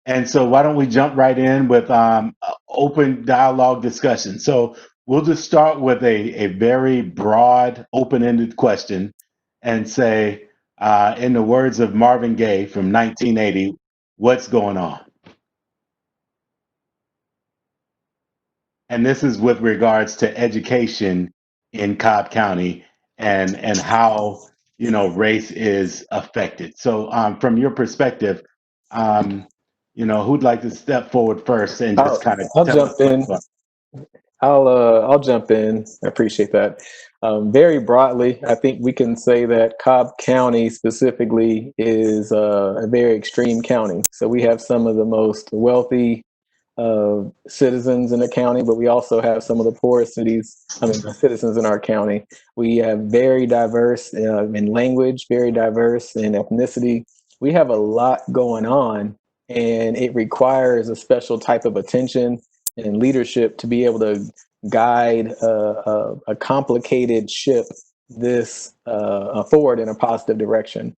And so why don't we jump right in with open dialogue discussion? So we'll just start with a very broad, open-ended question and say, in the words of Marvin Gaye from 1980, what's going on? And this is with regards to education in Cobb County and how, race is affected. So from your perspective, um, who'd like to step forward first and just kind of I'll tell us jump what's in. going on? I'll jump in. I appreciate that. Very broadly, I think we can say that Cobb County specifically is a very extreme county. So we have some of the most wealthy citizens in the county, but we also have some of the poorest citizens in our county. We have very diverse in language, very diverse in ethnicity. We have a lot going on, and it requires a special type of attention and leadership to be able to guide a complicated ship this forward in a positive direction.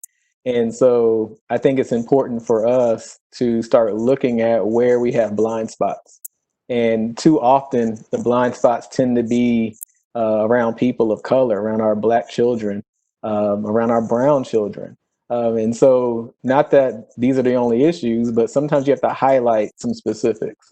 And so I think it's important for us to start looking at where we have blind spots. And too often, the blind spots tend to be around people of color, around our Black children, around our brown children. And so, not that these are the only issues, but sometimes you have to highlight some specifics.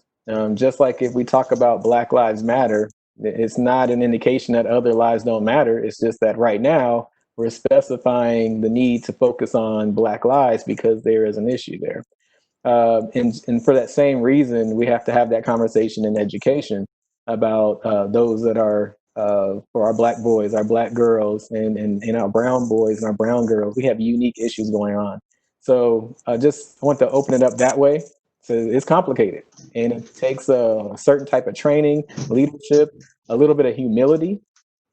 Just like if we talk about Black Lives Matter, it's not an indication that other lives don't matter. It's just that right now, we're specifying the need to focus on Black lives because there is an issue there. And for that same reason, we have to have that conversation in education about those that are for our Black boys, our Black girls, and our brown boys and our brown girls. We have unique issues going on. So I want to open it up that way. So it's complicated, and it takes a certain type of training, leadership, a little bit of humility.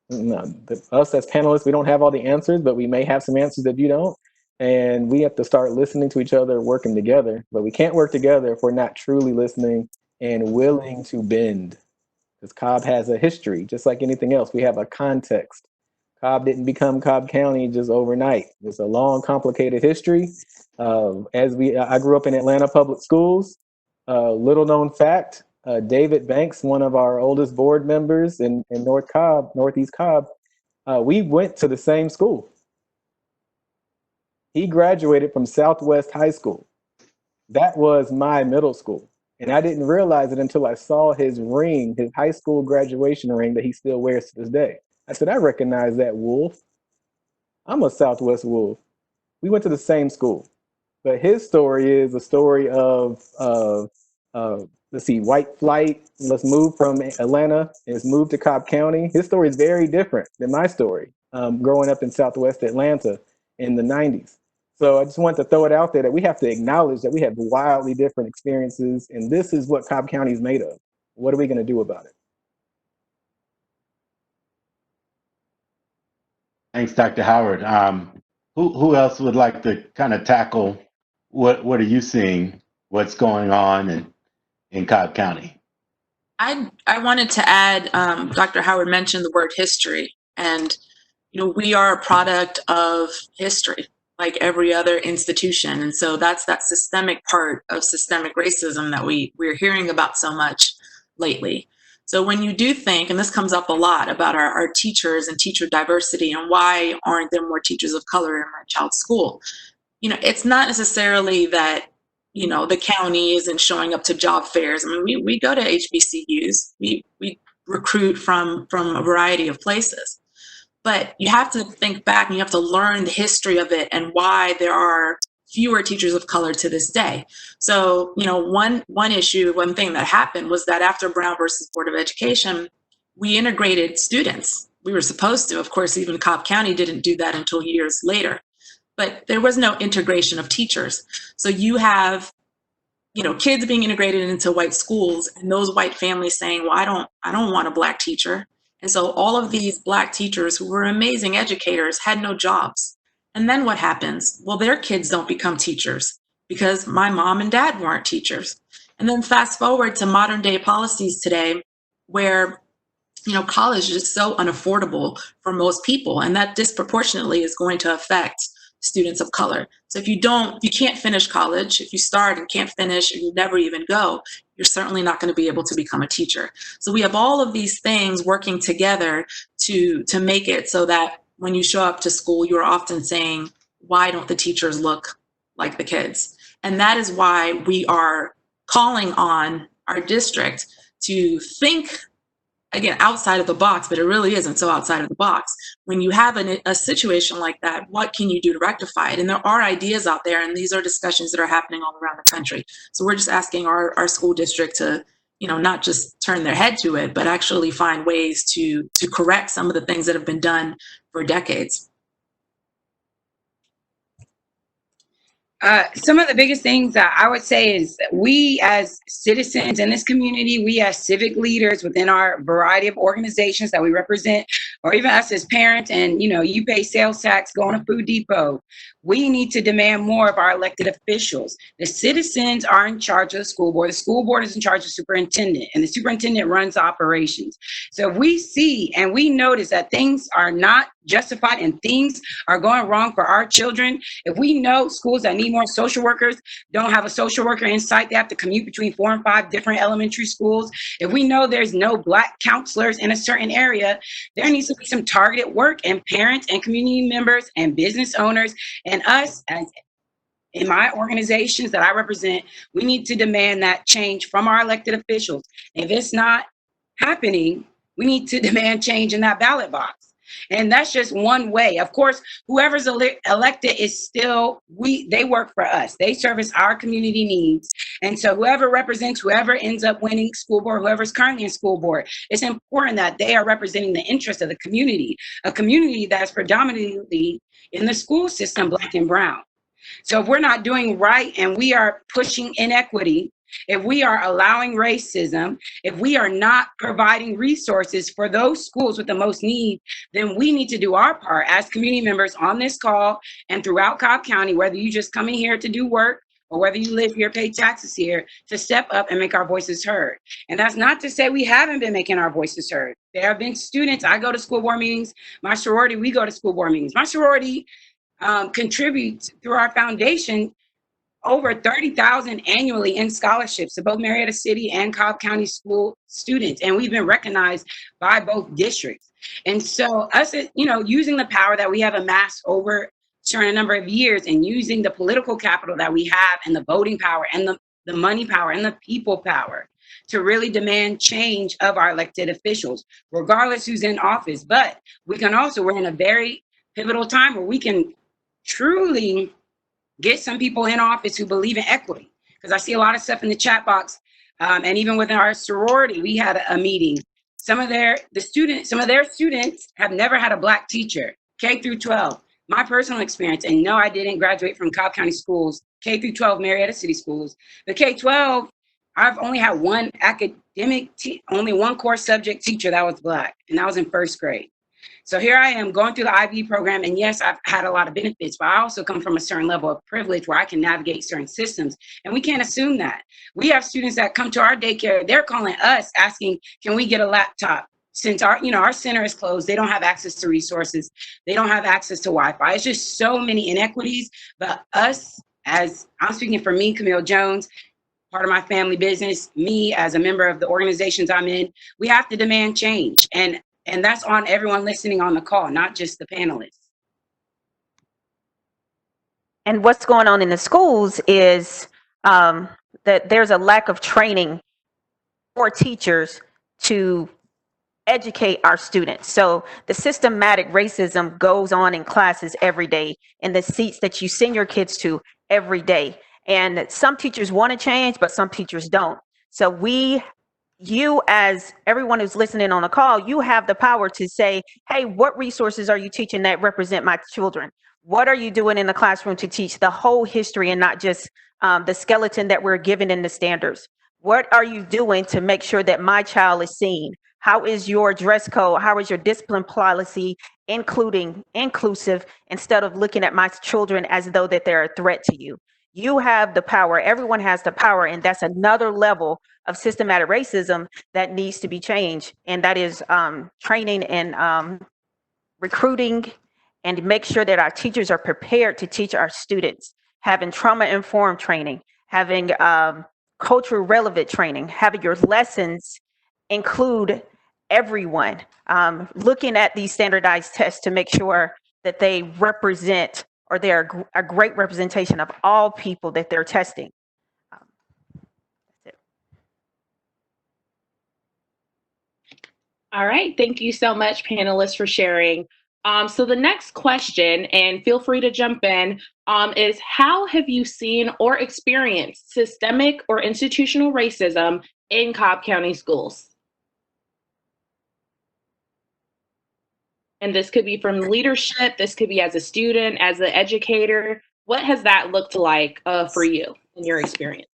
Us as panelists, we don't have all the answers, but we may have some answers that you don't. And we have to start listening to each other, working together. But we can't work together if we're not truly listening and willing to bend. Because Cobb has a history, just like anything else. We have a context. Cobb didn't become Cobb County just overnight. It's a long, complicated history. I grew up in Atlanta public schools. Little known fact, David Banks, one of our oldest board members in Northeast Cobb, we went to the same school. He graduated from Southwest High School. That was my middle school. And I didn't realize it until I saw his ring, his high school graduation ring that he still wears to this day. I said, I recognize that wolf. I'm a Southwest wolf. We went to the same school. But his story is a story of let's see, white flight. Let's move from Atlanta. Let's move to Cobb County. His story is very different than my story. Growing up in Southwest Atlanta in the 90s. So I just want to throw it out there that we have to acknowledge that we have wildly different experiences, and this is what Cobb County is made of. What are we going to do about it? Thanks, Dr. Howard. Who else would like to kind of tackle what are you seeing, what's going on in Cobb County? I wanted to add, Dr. Howard mentioned the word history, and we are a product of history, like every other institution, and so that's that systemic part of systemic racism that we're hearing about so much lately. So when you do think, and this comes up a lot about our teachers and teacher diversity and why aren't there more teachers of color in my child's school, it's not necessarily that the county isn't showing up to job fairs. I mean, we go to HBCUs, we recruit from a variety of places, but you have to think back and you have to learn the history of it and why there are fewer teachers of color to this day. So, one thing that happened was that after Brown versus Board of Education, we integrated students. We were supposed to, of course, even Cobb County didn't do that until years later. But there was no integration of teachers. So you have, kids being integrated into white schools and those white families saying, well, I don't want a Black teacher. And so all of these Black teachers who were amazing educators had no jobs. And then what happens? Well, their kids don't become teachers because my mom and dad weren't teachers. And then fast forward to modern day policies today where college is so unaffordable for most people, and that disproportionately is going to affect students of color. So if you can't finish college. If you start and can't finish, or you never even go, you're certainly not going to be able to become a teacher. So we have all of these things working together to make it so that when you show up to school, you're often saying, why don't the teachers look like the kids? And that is why we are calling on our district to think, again, outside of the box, but it really isn't so outside of the box. When you have a situation like that, what can you do to rectify it? And there are ideas out there, and these are discussions that are happening all around the country. So we're just asking our school district to, not just turn their head to it, but actually find ways to correct some of the things that have been done for decades. Some of the biggest things that I would say is we as citizens in this community, we as civic leaders within our variety of organizations that we represent, or even us as parents, and you pay sales tax, go on a Food Depot, we need to demand more of our elected officials. The citizens are in charge of the school board. The school board is in charge of the superintendent, and the superintendent runs operations. So if we see and we notice that things are not justified and things are going wrong for our children, if we know schools that need more social workers don't have a social worker in sight, they have to commute between 4 and 5 different elementary schools, if we know there's no Black counselors in a certain area, there needs to be some targeted work, and parents and community members and business owners and us, as in my organizations that I represent, we need to demand that change from our elected officials. If it's not happening, we need to demand change in that ballot box. And that's just one way. Of course, whoever's elected is still, they work for us. They service our community needs. And so whoever represents, whoever ends up winning school board, whoever's currently in school board, it's important that they are representing the interest of the community, a community that's predominantly in the school system, Black and brown. So if we're not doing right and we are pushing inequity, if we are allowing racism, if we are not providing resources for those schools with the most need, then we need to do our part as community members on this call and throughout Cobb County, whether you just come in here to do work or whether you live here, pay taxes here, to step up and make our voices heard. And that's not to say we haven't been making our voices heard. There have been students, I go to school board meetings, my sorority, we go to school board meetings. My sorority contributes through our foundation over $30,000 annually in scholarships to both Marietta City and Cobb County school students. And we've been recognized by both districts. And so us, using the power that we have amassed over a number of years and using the political capital that we have and the voting power and the money power and the people power to really demand change of our elected officials, regardless who's in office. But we can also, we're in a very pivotal time where we can truly get some people in office who believe in equity. Because I see a lot of stuff in the chat box, and even within our sorority, we had a meeting. Some of their students have never had a Black teacher, K through 12. My personal experience, and no, I didn't graduate from Cobb County Schools, K through 12 Marietta City Schools. The K-12, I've only had one only one core subject teacher that was Black, and that was in first grade. So here I am going through the IB program, and yes, I've had a lot of benefits, but I also come from a certain level of privilege where I can navigate certain systems, and we can't assume that. We have students that come to our daycare, they're calling us asking, can we get a laptop? Since our center is closed, they don't have access to resources, they don't have access to Wi-Fi. It's just so many inequities, but us, as I'm speaking for me, Camille Jones, part of my family business, me as a member of the organizations I'm in, we have to demand change. And that's on everyone listening on the call, not just the panelists. And what's going on in the schools is that there's a lack of training for teachers to educate our students. So the systematic racism goes on in classes every day, in the seats that you send your kids to every day. And some teachers want to change, but some teachers don't. So you, as everyone who's listening on the call, you have the power to say, hey, what resources are you teaching that represent my children? What are you doing in the classroom to teach the whole history and not just the skeleton that we're given in the standards? What are you doing to make sure that my child is seen? How is your dress code? How is your discipline policy inclusive, instead of looking at my children as though that they're a threat to you? You have the power. Everyone has the power. And that's another level of systematic racism that needs to be changed. And that is training and recruiting and make sure that our teachers are prepared to teach our students, having trauma-informed training, having cultural relevant training, having your lessons include everyone, looking at these standardized tests to make sure that they represent, or they're a great representation of all people that they're testing. That's it. All right, thank you so much, panelists, for sharing. So the next question, and feel free to jump in, is how have you seen or experienced systemic or institutional racism in Cobb County schools? And this could be from leadership, this could be as a student, as an educator. What has that looked like for you in your experience?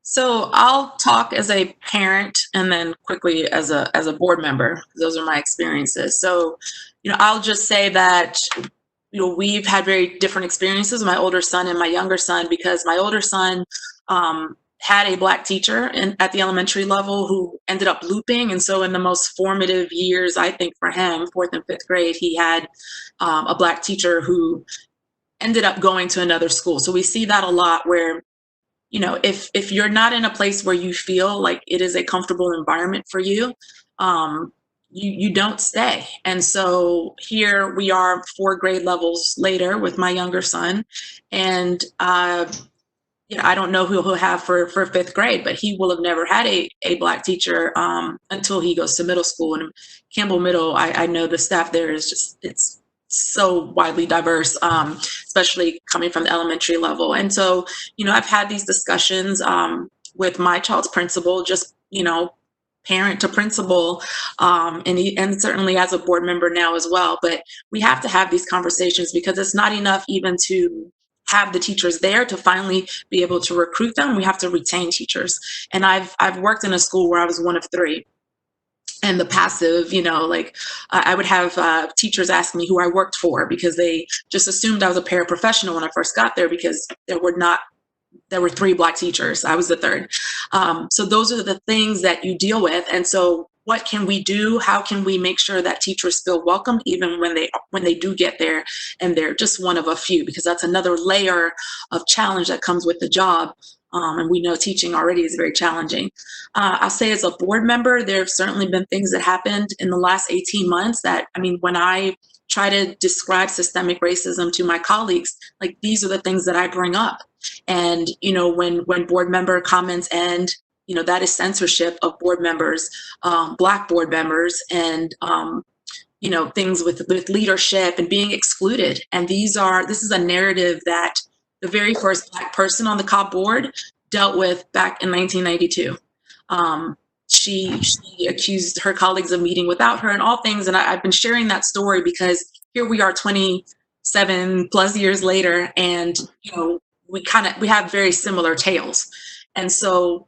So I'll talk as a parent and then quickly as a board member. Those are my experiences. So, I'll just say that, we've had very different experiences, my older son and my younger son, because my older son had a Black teacher at the elementary level who ended up looping. And so in the most formative years, I think for him, 4th and 5th grade, he had a Black teacher who ended up going to another school. So we see that a lot where, if you're not in a place where you feel like it is a comfortable environment for you, you don't stay. And so here we are 4 grade levels later with my younger son, and I don't know who he'll have for 5th grade, but he will have never had a Black teacher until he goes to middle school. And Campbell Middle, I know the staff there is just, it's so widely diverse, especially coming from the elementary level. And so, I've had these discussions with my child's principal, just, parent to principal, and certainly as a board member now as well. But we have to have these conversations because it's not enough even to have the teachers there to finally be able to recruit them. We have to retain teachers. And I've worked in a school where I was one of 3. And the passive, I would have teachers ask me who I worked for because they just assumed I was a paraprofessional when I first got there because there were 3 Black teachers. I was the 3rd. So those are the things that you deal with. And so what can we do? How can we make sure that teachers feel welcomed even when they do get there and they're just one of a few? Because that's another layer of challenge that comes with the job. And we know teaching already is very challenging. I'll say as a board member, there have certainly been things that happened in the last 18 months that, when I try to describe systemic racism to my colleagues, like these are the things that I bring up. And, when board member comments end, that is censorship of board members, Black board members, and, things with leadership and being excluded. And this is a narrative that the very first Black person on the Cobb board dealt with back in 1992. She accused her colleagues of meeting without her and all things. And I've been sharing that story because here we are 27 plus years later, and, we have very similar tales. And so,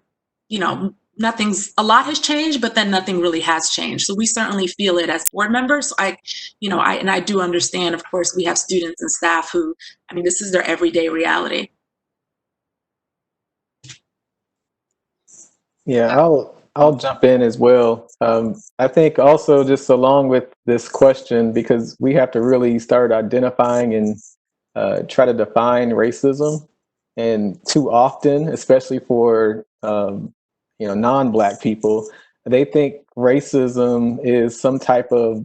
a lot has changed, but then nothing really has changed. So we certainly feel it as board members. I do understand, of course, we have students and staff who, this is their everyday reality. Yeah, I'll jump in as well. I think also just along with this question, because we have to really start identifying and try to define racism. And too often, especially for non-Black people, they think racism is some type of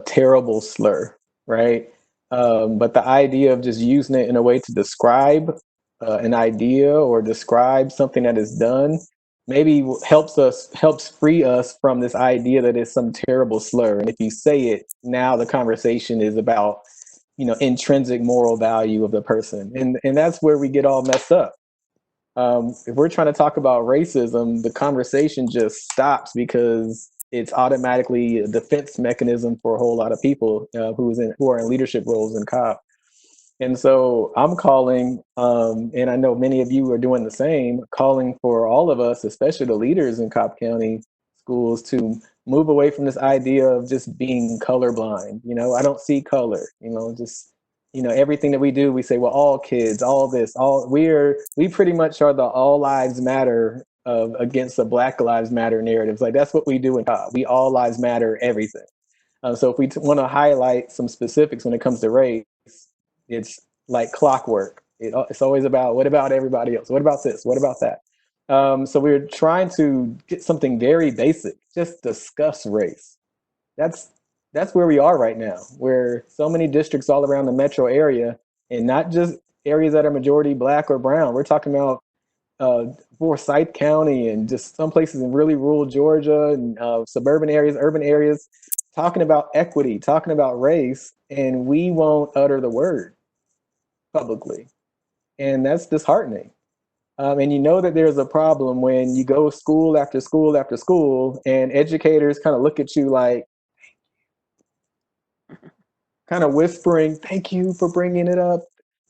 terrible slur, right? But the idea of just using it in a way to describe an idea or describe something that is done maybe helps free us from this idea that it's some terrible slur. And if you say it, now the conversation is about intrinsic moral value of the person. And that's where we get all messed up. If we're trying to talk about racism, the conversation just stops because it's automatically a defense mechanism for a whole lot of people who are in leadership roles in Cobb. And so I'm calling, and I know many of you are doing the same, calling for all of us, especially the leaders in Cobb County schools, to move away from this idea of just being colorblind. I don't see color, everything that we do, we say, well, all kids, all this, we pretty much are the all lives matter against the Black Lives Matter narratives. Like that's what we do in Cobb. We all lives matter everything. So if we want to highlight some specifics when it comes to race, it's like clockwork. It's always about, what about everybody else? What about this? What about that? So we're trying to get something very basic, just discuss race. That's where we are right now, where so many districts all around the metro area, and not just areas that are majority Black or brown. We're talking about Forsyth County and just some places in really rural Georgia and suburban areas, urban areas, talking about equity, talking about race, and we won't utter the word publicly. And that's disheartening. And you know that there's a problem when you go school after school after school and educators kind of look at you like, kind of whispering, thank you for bringing it up.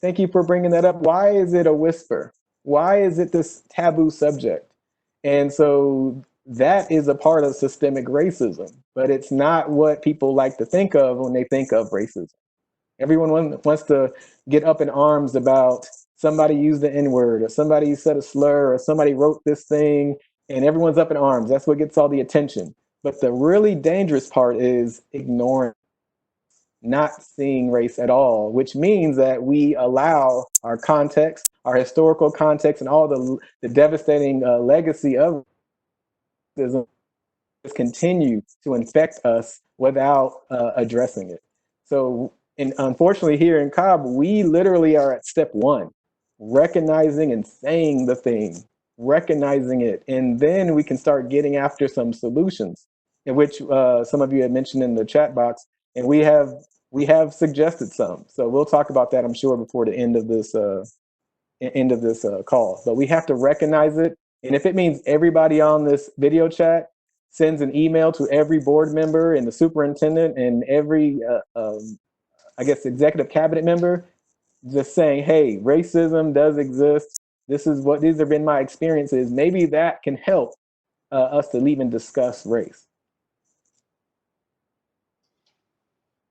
Thank you for bringing that up. Why is it a whisper? Why is it this taboo subject? And so that is a part of systemic racism, but it's not what people like to think of when they think of racism. Everyone wants to get up in arms about somebody used the N-word, or somebody said a slur, or somebody wrote this thing, and everyone's up in arms. That's what gets all the attention. But the really dangerous part is ignoring, not seeing race at all, which means that we allow our context, our historical context, and all the devastating legacy of racism continue to infect us without addressing it. So, and unfortunately here in Cobb, we literally are at step one, recognizing and saying the thing, recognizing it, and then we can start getting after some solutions, in which some of you had mentioned in the chat box, and we have suggested some. So we'll talk about that, I'm sure, before the end of this call. But we have to recognize it, and if it means everybody on this video chat sends an email to every board member and the superintendent and every, I guess, executive cabinet member, just saying, hey, racism does exist. These have been my experiences. Maybe that can help us to even discuss race.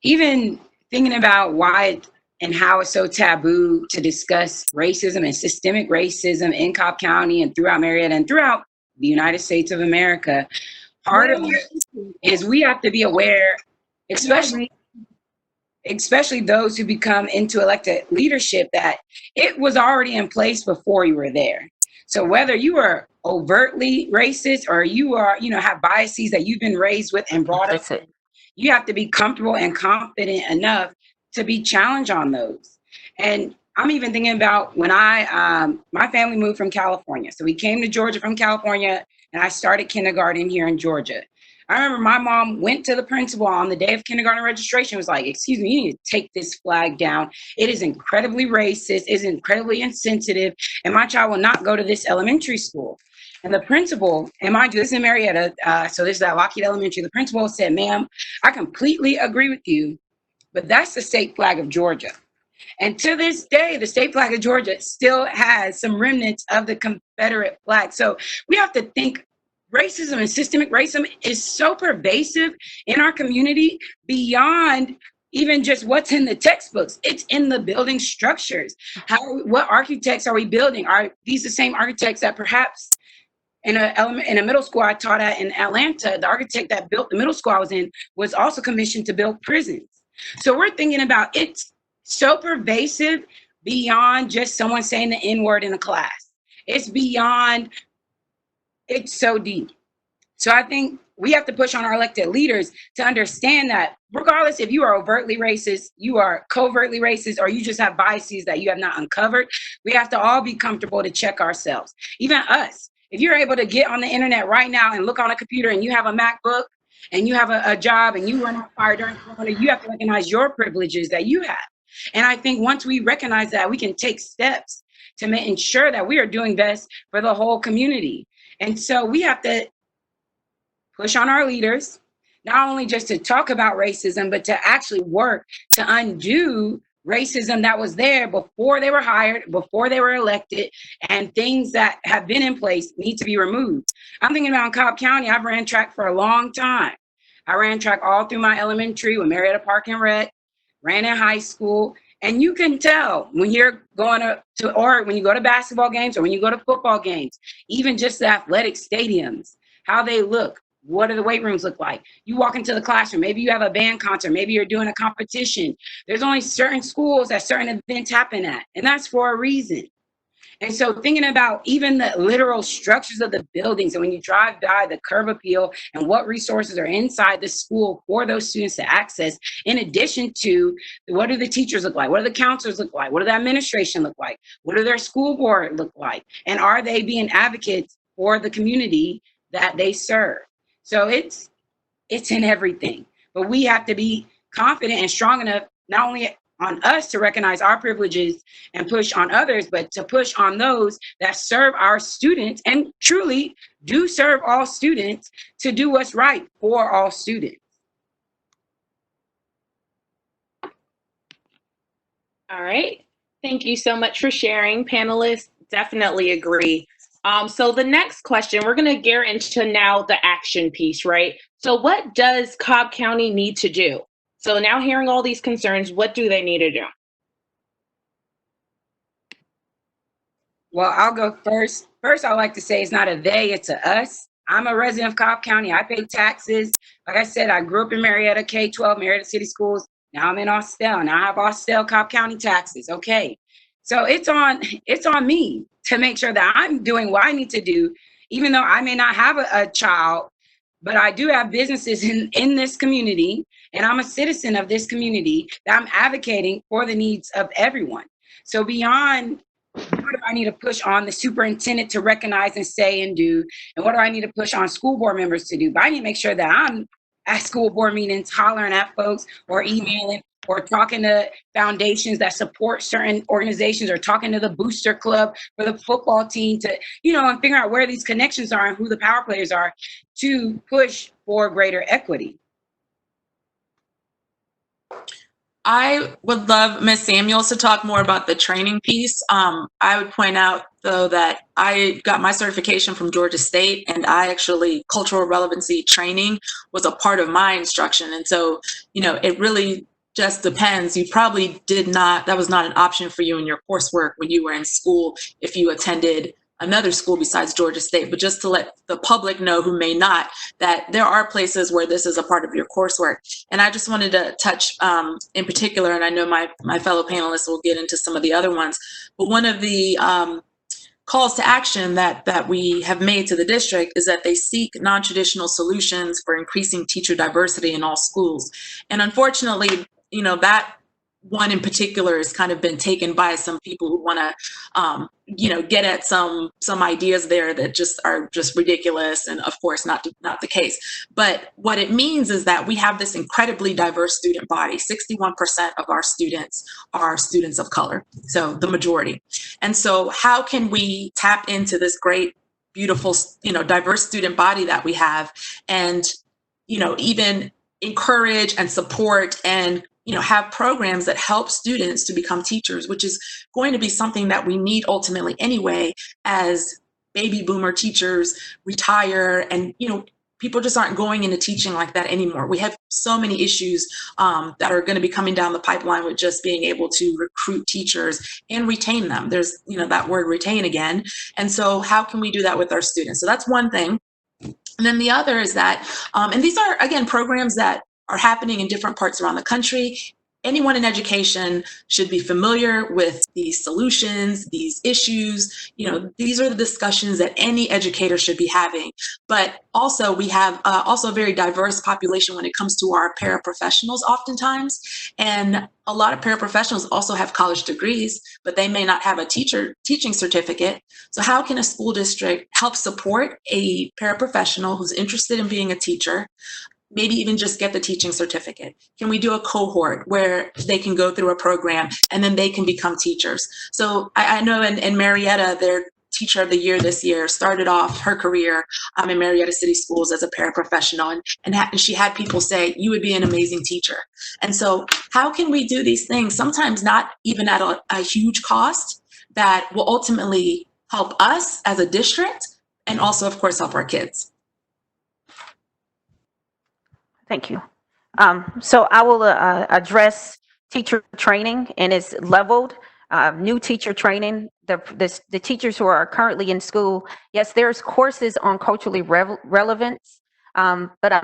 Even thinking about why and how it's so taboo to discuss racism and systemic racism in Cobb County and throughout Marietta and throughout the United States of America, part of it is we have to be aware, especially those who become into elected leadership, that it was already in place before you were there. So whether you are overtly racist or you are, have biases that you've been raised with and brought up, you have to be comfortable and confident enough to be challenged on those. And I'm even thinking about when my family moved from California. So we came to Georgia from California, and I started kindergarten here in Georgia. I remember my mom went to the principal on the day of kindergarten registration, was like, excuse me, you need to take this flag down. It is incredibly racist, it is incredibly insensitive, and my child will not go to this elementary school. And the principal, and mind you, this is in Marietta, so this is at Lockheed Elementary, the principal said, ma'am, I completely agree with you, but that's the state flag of Georgia. And to this day, the state flag of Georgia still has some remnants of the Confederate flag. So we have to think racism and systemic racism is so pervasive in our community beyond even just what's in the textbooks. It's in the building structures. What architects are we building? Are these the same architects that perhaps in a middle school I taught at in Atlanta, the architect that built the middle school I was in was also commissioned to build prisons. So we're thinking about it's so pervasive beyond just someone saying the N-word in a class. It's beyond, it's so deep. So I think we have to push on our elected leaders to understand that regardless if you are overtly racist, you are covertly racist, or you just have biases that you have not uncovered, we have to all be comfortable to check ourselves. Even us, if you're able to get on the internet right now and look on a computer and you have a MacBook and you have a job and you were not fired during Corona, you have to recognize your privileges that you have. And I think once we recognize that, we can take steps to ensure that we are doing best for the whole community. And so we have to push on our leaders, not only just to talk about racism, but to actually work to undo racism that was there before they were hired, before they were elected, and things that have been in place need to be removed. I'm thinking about in Cobb County, I've ran track for a long time. I ran track all through my elementary with Marietta Park and Rec, ran in high school, and you can tell when you're going or when you go to basketball games or when you go to football games, even just the athletic stadiums, how they look. What do the weight rooms look like? You walk into the classroom, maybe you have a band concert, maybe you're doing a competition. There's only certain schools that certain events happen at, and that's for a reason. And so thinking about even the literal structures of the buildings, and when you drive by the curb appeal and what resources are inside the school for those students to access, in addition to what do the teachers look like? What do the counselors look like? What do the administration look like? What do their school board look like? And are they being advocates for the community that they serve? So it's in everything, but we have to be confident and strong enough, not only on us to recognize our privileges and push on others, but to push on those that serve our students and truly do serve all students, to do what's right for all students. All right. Thank you so much for sharing, panelists. Definitely agree. So the next question, we're going to gear into now the action piece, right? So what does Cobb County need to do? So now hearing all these concerns, what do they need to do? Well, I'll go first. First, I like to say it's not a they, it's a us. I'm a resident of Cobb County. I pay taxes. Like I said, I grew up in Marietta, K-12, Marietta City Schools. Now I'm in Austell. Now I have Austell, Cobb County taxes. Okay. So it's on me to make sure that I'm doing what I need to do, even though I may not have a child, but I do have businesses in this community, and I'm a citizen of this community, that I'm advocating for the needs of everyone. So beyond what do I need to push on the superintendent to recognize and say and do, and what do I need to push on school board members to do, but I need to make sure that I'm at school board meetings hollering at folks or emailing or talking to foundations that support certain organizations, or talking to the booster club for the football team to, and figure out where these connections are and who the power players are to push for greater equity. I would love Ms. Samuels to talk more about the training piece. I would point out, though, that I got my certification from Georgia State, and cultural relevancy training was a part of my instruction. And so, it really just depends. You probably that was not an option for you in your coursework when you were in school if you attended another school besides Georgia State, but just to let the public know who may not, that there are places where this is a part of your coursework. And I just wanted to touch in particular, and I know my fellow panelists will get into some of the other ones, but one of the calls to action that we have made to the district is that they seek non-traditional solutions for increasing teacher diversity in all schools. And unfortunately, that one in particular has kind of been taken by some people who want to, get at some ideas there that just are just ridiculous, and of course not the case. But what it means is that we have this incredibly diverse student body. 61% of our students are students of color, so the majority. And so how can we tap into this great, beautiful, diverse student body that we have, and, even encourage and support and have programs that help students to become teachers, which is going to be something that we need ultimately anyway, as baby boomer teachers retire, and people just aren't going into teaching like that anymore. We have so many issues that are going to be coming down the pipeline with just being able to recruit teachers and retain them. There's that word retain again. And so how can we do that with our students? So that's one thing. And then the other is that, and these are, again, programs that are happening in different parts around the country. Anyone in education should be familiar with these solutions, these issues. These are the discussions that any educator should be having. But also, we have also a very diverse population when it comes to our paraprofessionals oftentimes. And a lot of paraprofessionals also have college degrees, but they may not have a teaching certificate. So how can a school district help support a paraprofessional who's interested in being a teacher? Maybe even just get the teaching certificate. Can we do a cohort where they can go through a program and then they can become teachers? So I know in Marietta, their Teacher of the Year this year started off her career in Marietta City Schools as a paraprofessional, and she had people say, you would be an amazing teacher. And so how can we do these things, sometimes not even at a huge cost, that will ultimately help us as a district and also, of course, help our kids? Thank you. So I will address teacher training, and it's leveled. New teacher training, the teachers who are currently in school, yes, there's courses on culturally relevance, but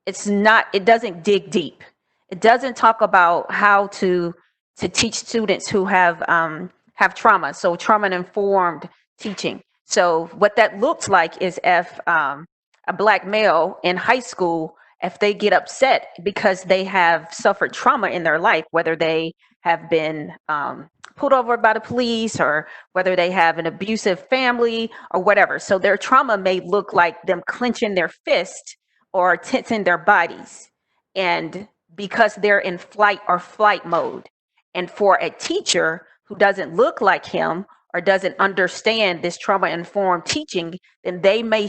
it doesn't dig deep. It doesn't talk about how to teach students who have trauma. So trauma informed teaching. So what that looks like is if a Black male in high school, if they get upset because they have suffered trauma in their life, whether they have been pulled over by the police or whether they have an abusive family or whatever. So their trauma may look like them clenching their fist or tensing their bodies. And because they're in flight or flight mode. And for a teacher who doesn't look like him or doesn't understand this trauma informed teaching, then they may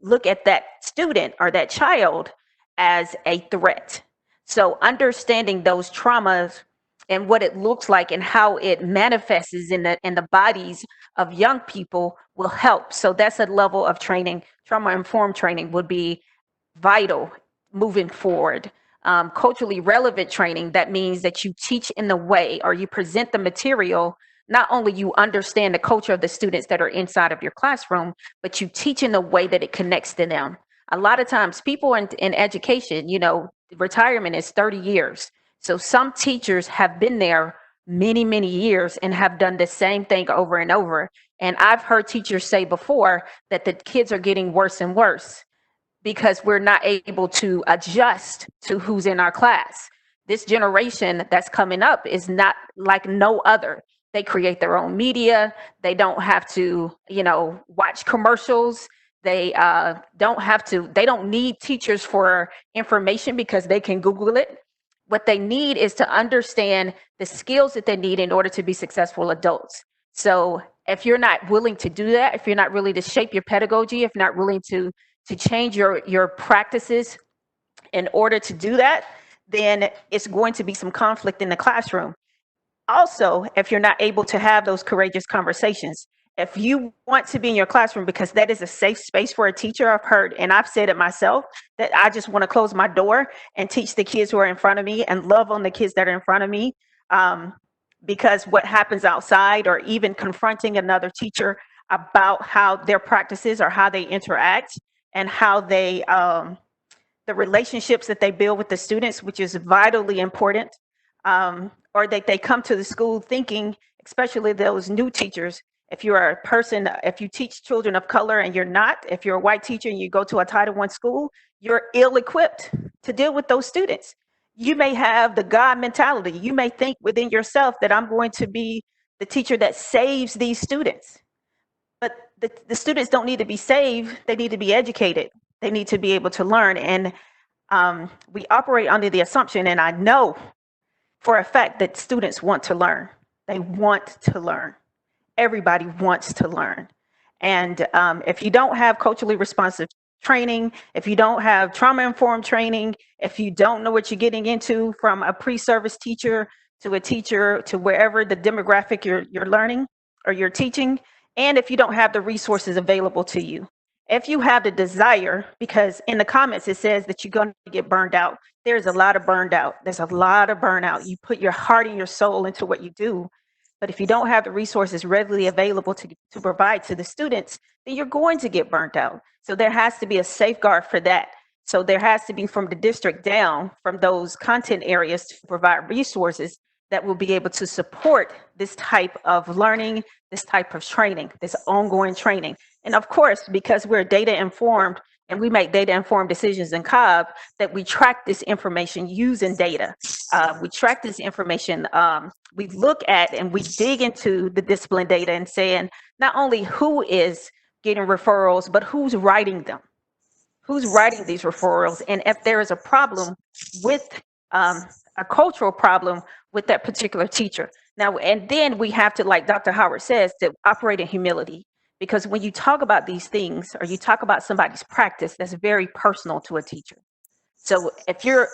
look at that student or that child as a threat. So understanding those traumas and what it looks like and how it manifests in the bodies of young people will help. So that's a level of training. Trauma informed training would be vital moving forward. Culturally relevant training, that means that you teach in the way or you present the material, not only you understand the culture of the students that are inside of your classroom, but you teach in a way that it connects to them. A lot of times people in education, retirement is 30 years. So some teachers have been there many, many years and have done the same thing over and over. And I've heard teachers say before that the kids are getting worse and worse because we're not able to adjust to who's in our class. This generation that's coming up is not like no other. They create their own media. They don't have to, watch commercials. They don't need teachers for information because they can Google it. What they need is to understand the skills that they need in order to be successful adults. So if you're not willing to do that, if you're not willing to shape your pedagogy, if you're not willing to change your practices in order to do that, then it's going to be some conflict in the classroom. Also, if you're not able to have those courageous conversations, if you want to be in your classroom, because that is a safe space for a teacher, I've heard, and I've said it myself, that I just want to close my door and teach the kids who are in front of me and love on the kids that are in front of me. Because what happens outside or even confronting another teacher about how their practices or how they interact and how they, the relationships that they build with the students, which is vitally important, or that they come to the school thinking, especially those new teachers, if you're a person, if you teach children of color and you're not, if you're a white teacher and you go to a Title I school, you're ill-equipped to deal with those students. You may have the God mentality. You may think within yourself that I'm going to be the teacher that saves these students. But the students don't need to be saved. They need to be educated. They need to be able to learn. And we operate under the assumption, and I know for a fact that students want to learn. They want to learn. Everybody wants to learn. And if you don't have culturally responsive training, if you don't have trauma-informed training, if you don't know what you're getting into from a pre-service teacher to a teacher to wherever the demographic you're learning or you're teaching, and if you don't have the resources available to you. If you have the desire, because in the comments it says that you're going to get burned out. There's a lot of burned out. There's a lot of burnout. You put your heart and your soul into what you do. But if you don't have the resources readily available to provide to the students, then you're going to get burnt out. So there has to be a safeguard for that. So there has to be from the district down, from those content areas, to provide resources that will be able to support this type of learning, this type of training, this ongoing training. And of course, because we're data informed and we make data informed decisions in Cobb, that we track this information using data. We track this information. We look at and we dig into the discipline data and saying not only who is getting referrals, but who's writing them. Who's writing these referrals? And if there is a problem with a cultural problem with that particular teacher. Now, and then we have to, like Dr. Howard says, to operate in humility. Because when you talk about these things or you talk about somebody's practice, that's very personal to a teacher. So if you're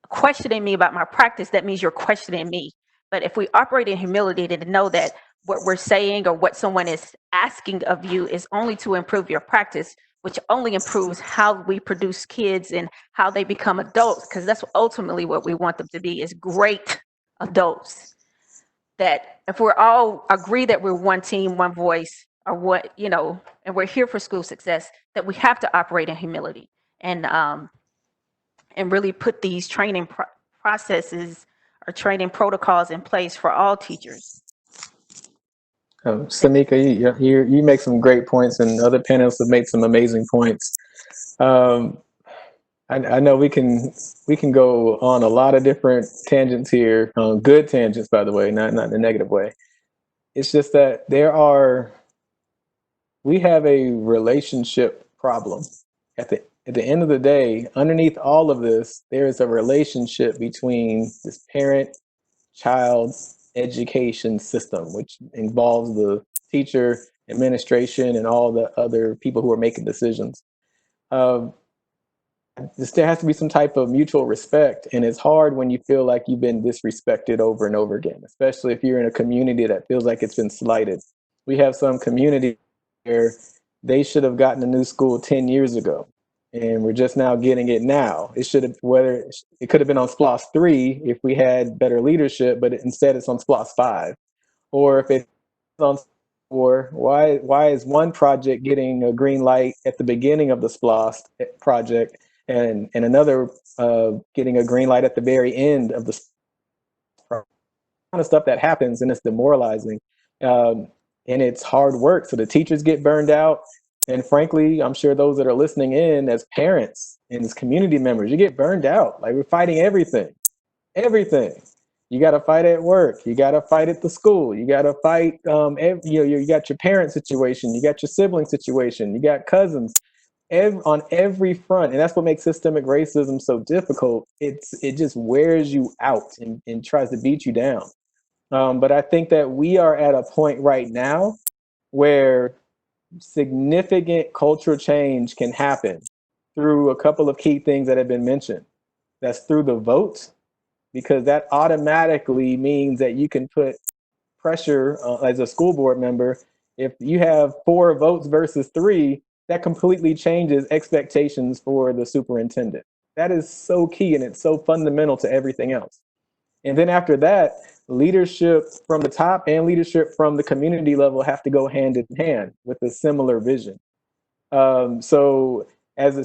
questioning me about my practice, that means you're questioning me. But if we operate in humility to know that what we're saying or what someone is asking of you is only to improve your practice, which only improves how we produce kids and how they become adults, because that's ultimately what we want them to be, is great adults. That if we're all agree that we're one team, one voice, or what, and we're here for school success, that we have to operate in humility. and really put these training processes or training protocols in place for all teachers. Samika, you make some great points, and other panelists have made some amazing points. I know we can go on a lot of different tangents here, good tangents, by the way, not in a negative way. It's just that we have a relationship problem. At the end of the day, underneath all of this, there is a relationship between this parent-child education system, which involves the teacher, administration, and all the other people who are making decisions. There has to be some type of mutual respect, and it's hard when you feel like you've been disrespected over and over again, especially if you're in a community that feels like it's been slighted. We have some community where they should have gotten a new school 10 years ago, and we're just now getting it now. It should have, it could have been on SPLOS 3 if we had better leadership, but instead it's on SPLOS 5. Or if it's on 4, why is one project getting a green light at the beginning of the SPLOS project and another getting a green light at the very end of the kind of stuff that happens, and it's demoralizing. And it's hard work. So the teachers get burned out. And frankly, I'm sure those that are listening in as parents and as community members, you get burned out. Like, we're fighting everything. You got to fight at work. You got to fight at the school. You got to fight, you got your parent situation. You got your sibling situation. You got cousins. On every front, and that's what makes systemic racism so difficult. It just wears you out and tries to beat you down. But I think that we are at a point right now where significant cultural change can happen through a couple of key things that have been mentioned. That's through the vote, because that automatically means that you can put pressure as a school board member. If you have 4 votes versus 3, that completely changes expectations for the superintendent. That is so key, and it's so fundamental to everything else. And then after that, leadership from the top and leadership from the community level have to go hand in hand with a similar vision. So as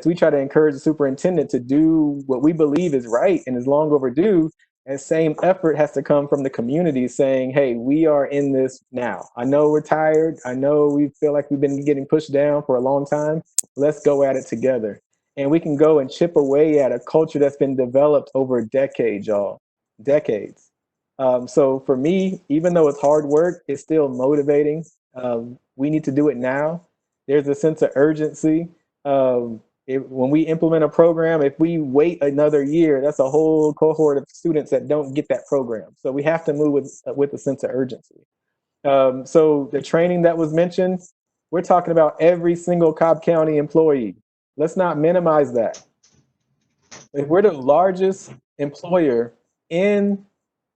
we try to encourage the superintendent to do what we believe is right and is long overdue, that same effort has to come from the community saying, hey, we are in this now. I know we're tired. I know we feel like we've been getting pushed down for a long time. Let's go at it together. And we can go and chip away at a culture that's been developed over decades, y'all. Decades. So for me, even though it's hard work, it's still motivating. We need to do it now. There's a sense of urgency. When we implement a program, if we wait another year, that's a whole cohort of students that don't get that program. So we have to move with a sense of urgency. So the training that was mentioned, we're talking about every single Cobb County employee. Let's not minimize that. If we're the largest employer in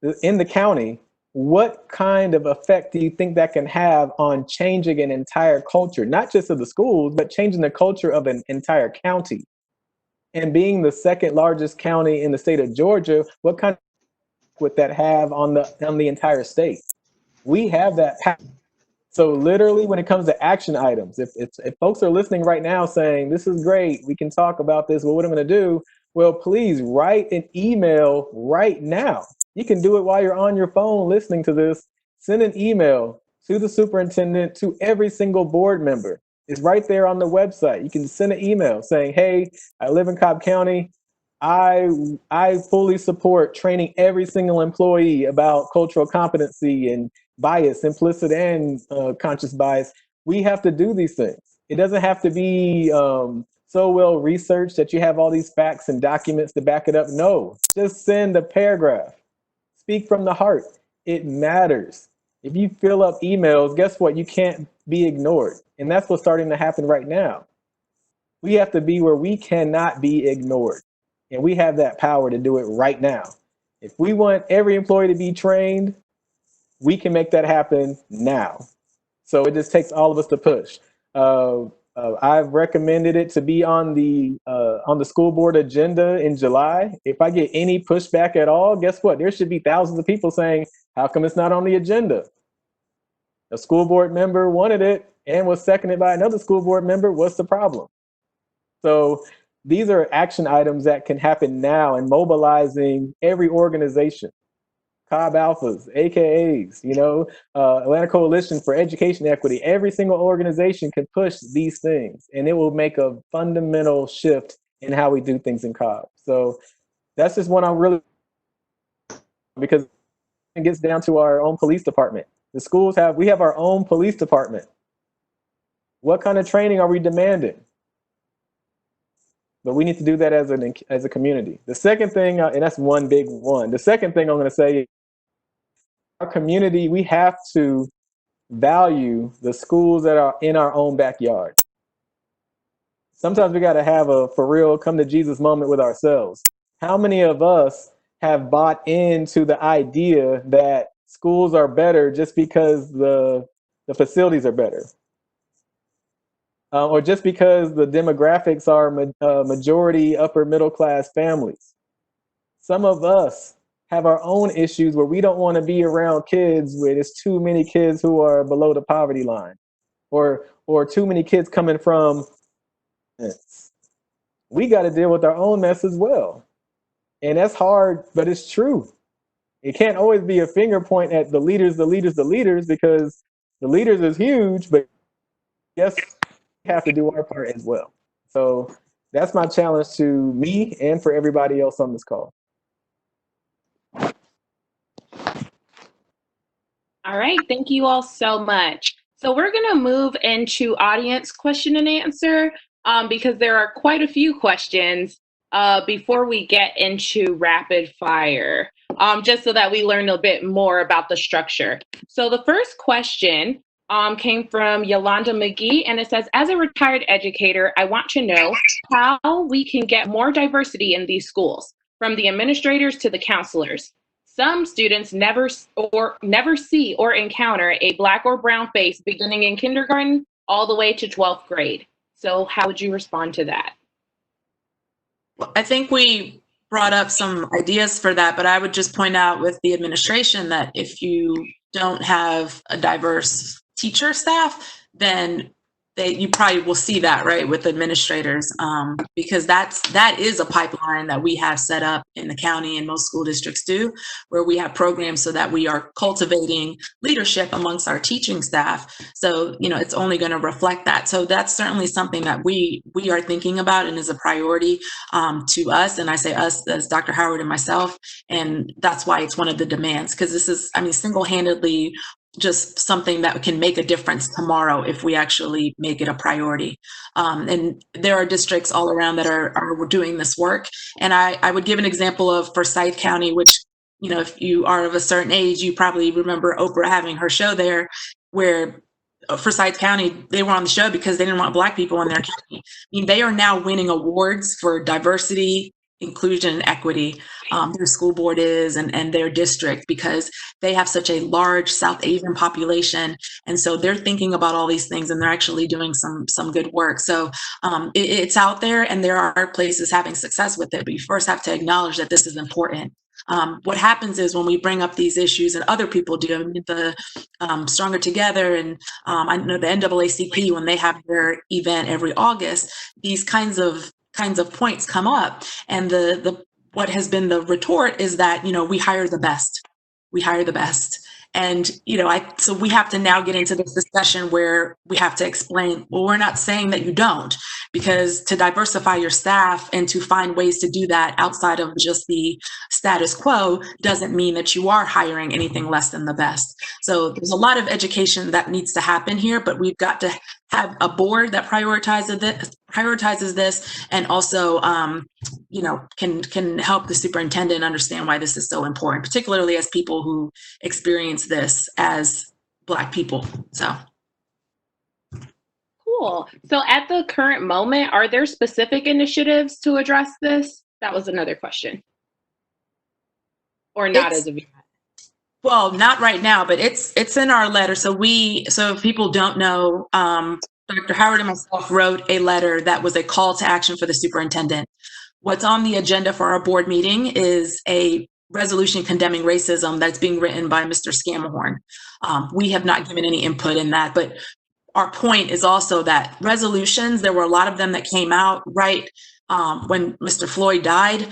the county, what kind of effect do you think that can have on changing an entire culture, not just of the schools, but changing the culture of an entire county? And being the second largest county in the state of Georgia, what kind of would that have on the entire state? We have that power. So literally, when it comes to action items, if folks are listening right now saying, this is great, we can talk about this, well, what I'm going to do? Well, please write an email right now. You can do it while you're on your phone listening to this. Send an email to the superintendent, to every single board member. It's right there on the website. You can send an email saying, hey, I live in Cobb County. I fully support training every single employee about cultural competency and bias, implicit and conscious bias. We have to do these things. It doesn't have to be so well researched that you have all these facts and documents to back it up. No, just send a paragraph. Speak from the heart. It matters. If you fill up emails, guess what? You can't be ignored. And that's what's starting to happen right now. We have to be where we cannot be ignored. And we have that power to do it right now. If we want every employee to be trained, we can make that happen now. So it just takes all of us to push. I've recommended it to be on the school board agenda in July. If I get any pushback at all, guess what? There should be thousands of people saying, how come it's not on the agenda? A school board member wanted it and was seconded by another school board member. What's the problem? So these are action items that can happen now and mobilizing every organization. Cobb Alphas, AKAs, Atlanta Coalition for Education Equity. Every single organization can push these things, and it will make a fundamental shift in how we do things in Cobb. So that's just one I'm really, because it gets down to our own police department. The schools we have our own police department. What kind of training are we demanding? But we need to do that as a community. The second thing, and that's one big one. The second thing I'm going to say, our community, we have to value the schools that are in our own backyard. Sometimes we got to have a for real come to Jesus moment with ourselves. How many of us have bought into the idea that schools are better just because the facilities are better? Or just because the demographics are majority upper middle class families? Some of us have our own issues where we don't want to be around kids where there's too many kids who are below the poverty line, or too many kids coming from. We got to deal with our own mess as well. And that's hard, but it's true. It can't always be a finger point at the leaders, because the leaders is huge, but yes, we have to do our part as well. So that's my challenge to me and for everybody else on this call. All right, thank you all so much. So we're going to move into audience question and answer because there are quite a few questions before we get into rapid fire, just so that we learn a bit more about the structure. So the first question came from Yolanda McGee, and it says, as a retired educator, I want to know how we can get more diversity in these schools, from the administrators to the counselors. Some students never see or encounter a Black or brown face beginning in kindergarten all the way to 12th grade. So how would you respond to that? Well, I think we brought up some ideas for that, but I would just point out with the administration that if you don't have a diverse teacher staff, then you probably will see that, right, with administrators, because that is a pipeline that we have set up in the county, and most school districts do, where we have programs so that we are cultivating leadership amongst our teaching staff. So, it's only going to reflect that. So that's certainly something that we are thinking about and is a priority to us. And I say us as Dr. Howard and myself, and that's why it's one of the demands, because this is, single-handedly just something that can make a difference tomorrow if we actually make it a priority. And there are districts all around that are doing this work. And I would give an example of Forsyth County, which, if you are of a certain age, you probably remember Oprah having her show there, where Forsyth County, they were on the show because they didn't want Black people in their county. They are now winning awards for diversity, inclusion, and equity. Their school board is, and their district, because they have such a large South Asian population. And so they're thinking about all these things, and they're actually doing some good work. So it's out there, and there are places having success with it, but you first have to acknowledge that this is important. What happens is when we bring up these issues, and other people do, the Stronger Together, and I know the NAACP, when they have their event every August, these kinds of points come up, and the what has been the retort is that we hire the best. And so we have to now get into this discussion where we have to explain, well, we're not saying that you don't, because to diversify your staff and to find ways to do that outside of just the status quo doesn't mean that you are hiring anything less than the best. So there's a lot of education that needs to happen here, but we've got to have a board that prioritizes this, and also can help the superintendent understand why this is so important, particularly as people who experience this as Black people. So cool. So at the current moment, are there specific initiatives to address this? That was another question. Or not as of yet? Well, not right now, but it's in our letter. So if people don't know, Dr. Howard and myself wrote a letter that was a call to action for the superintendent. What's on the agenda for our board meeting is a resolution condemning racism that's being written by Mr. Scamihorn. We have not given any input in that, but our point is also that resolutions, there were a lot of them that came out right when Mr. Floyd died,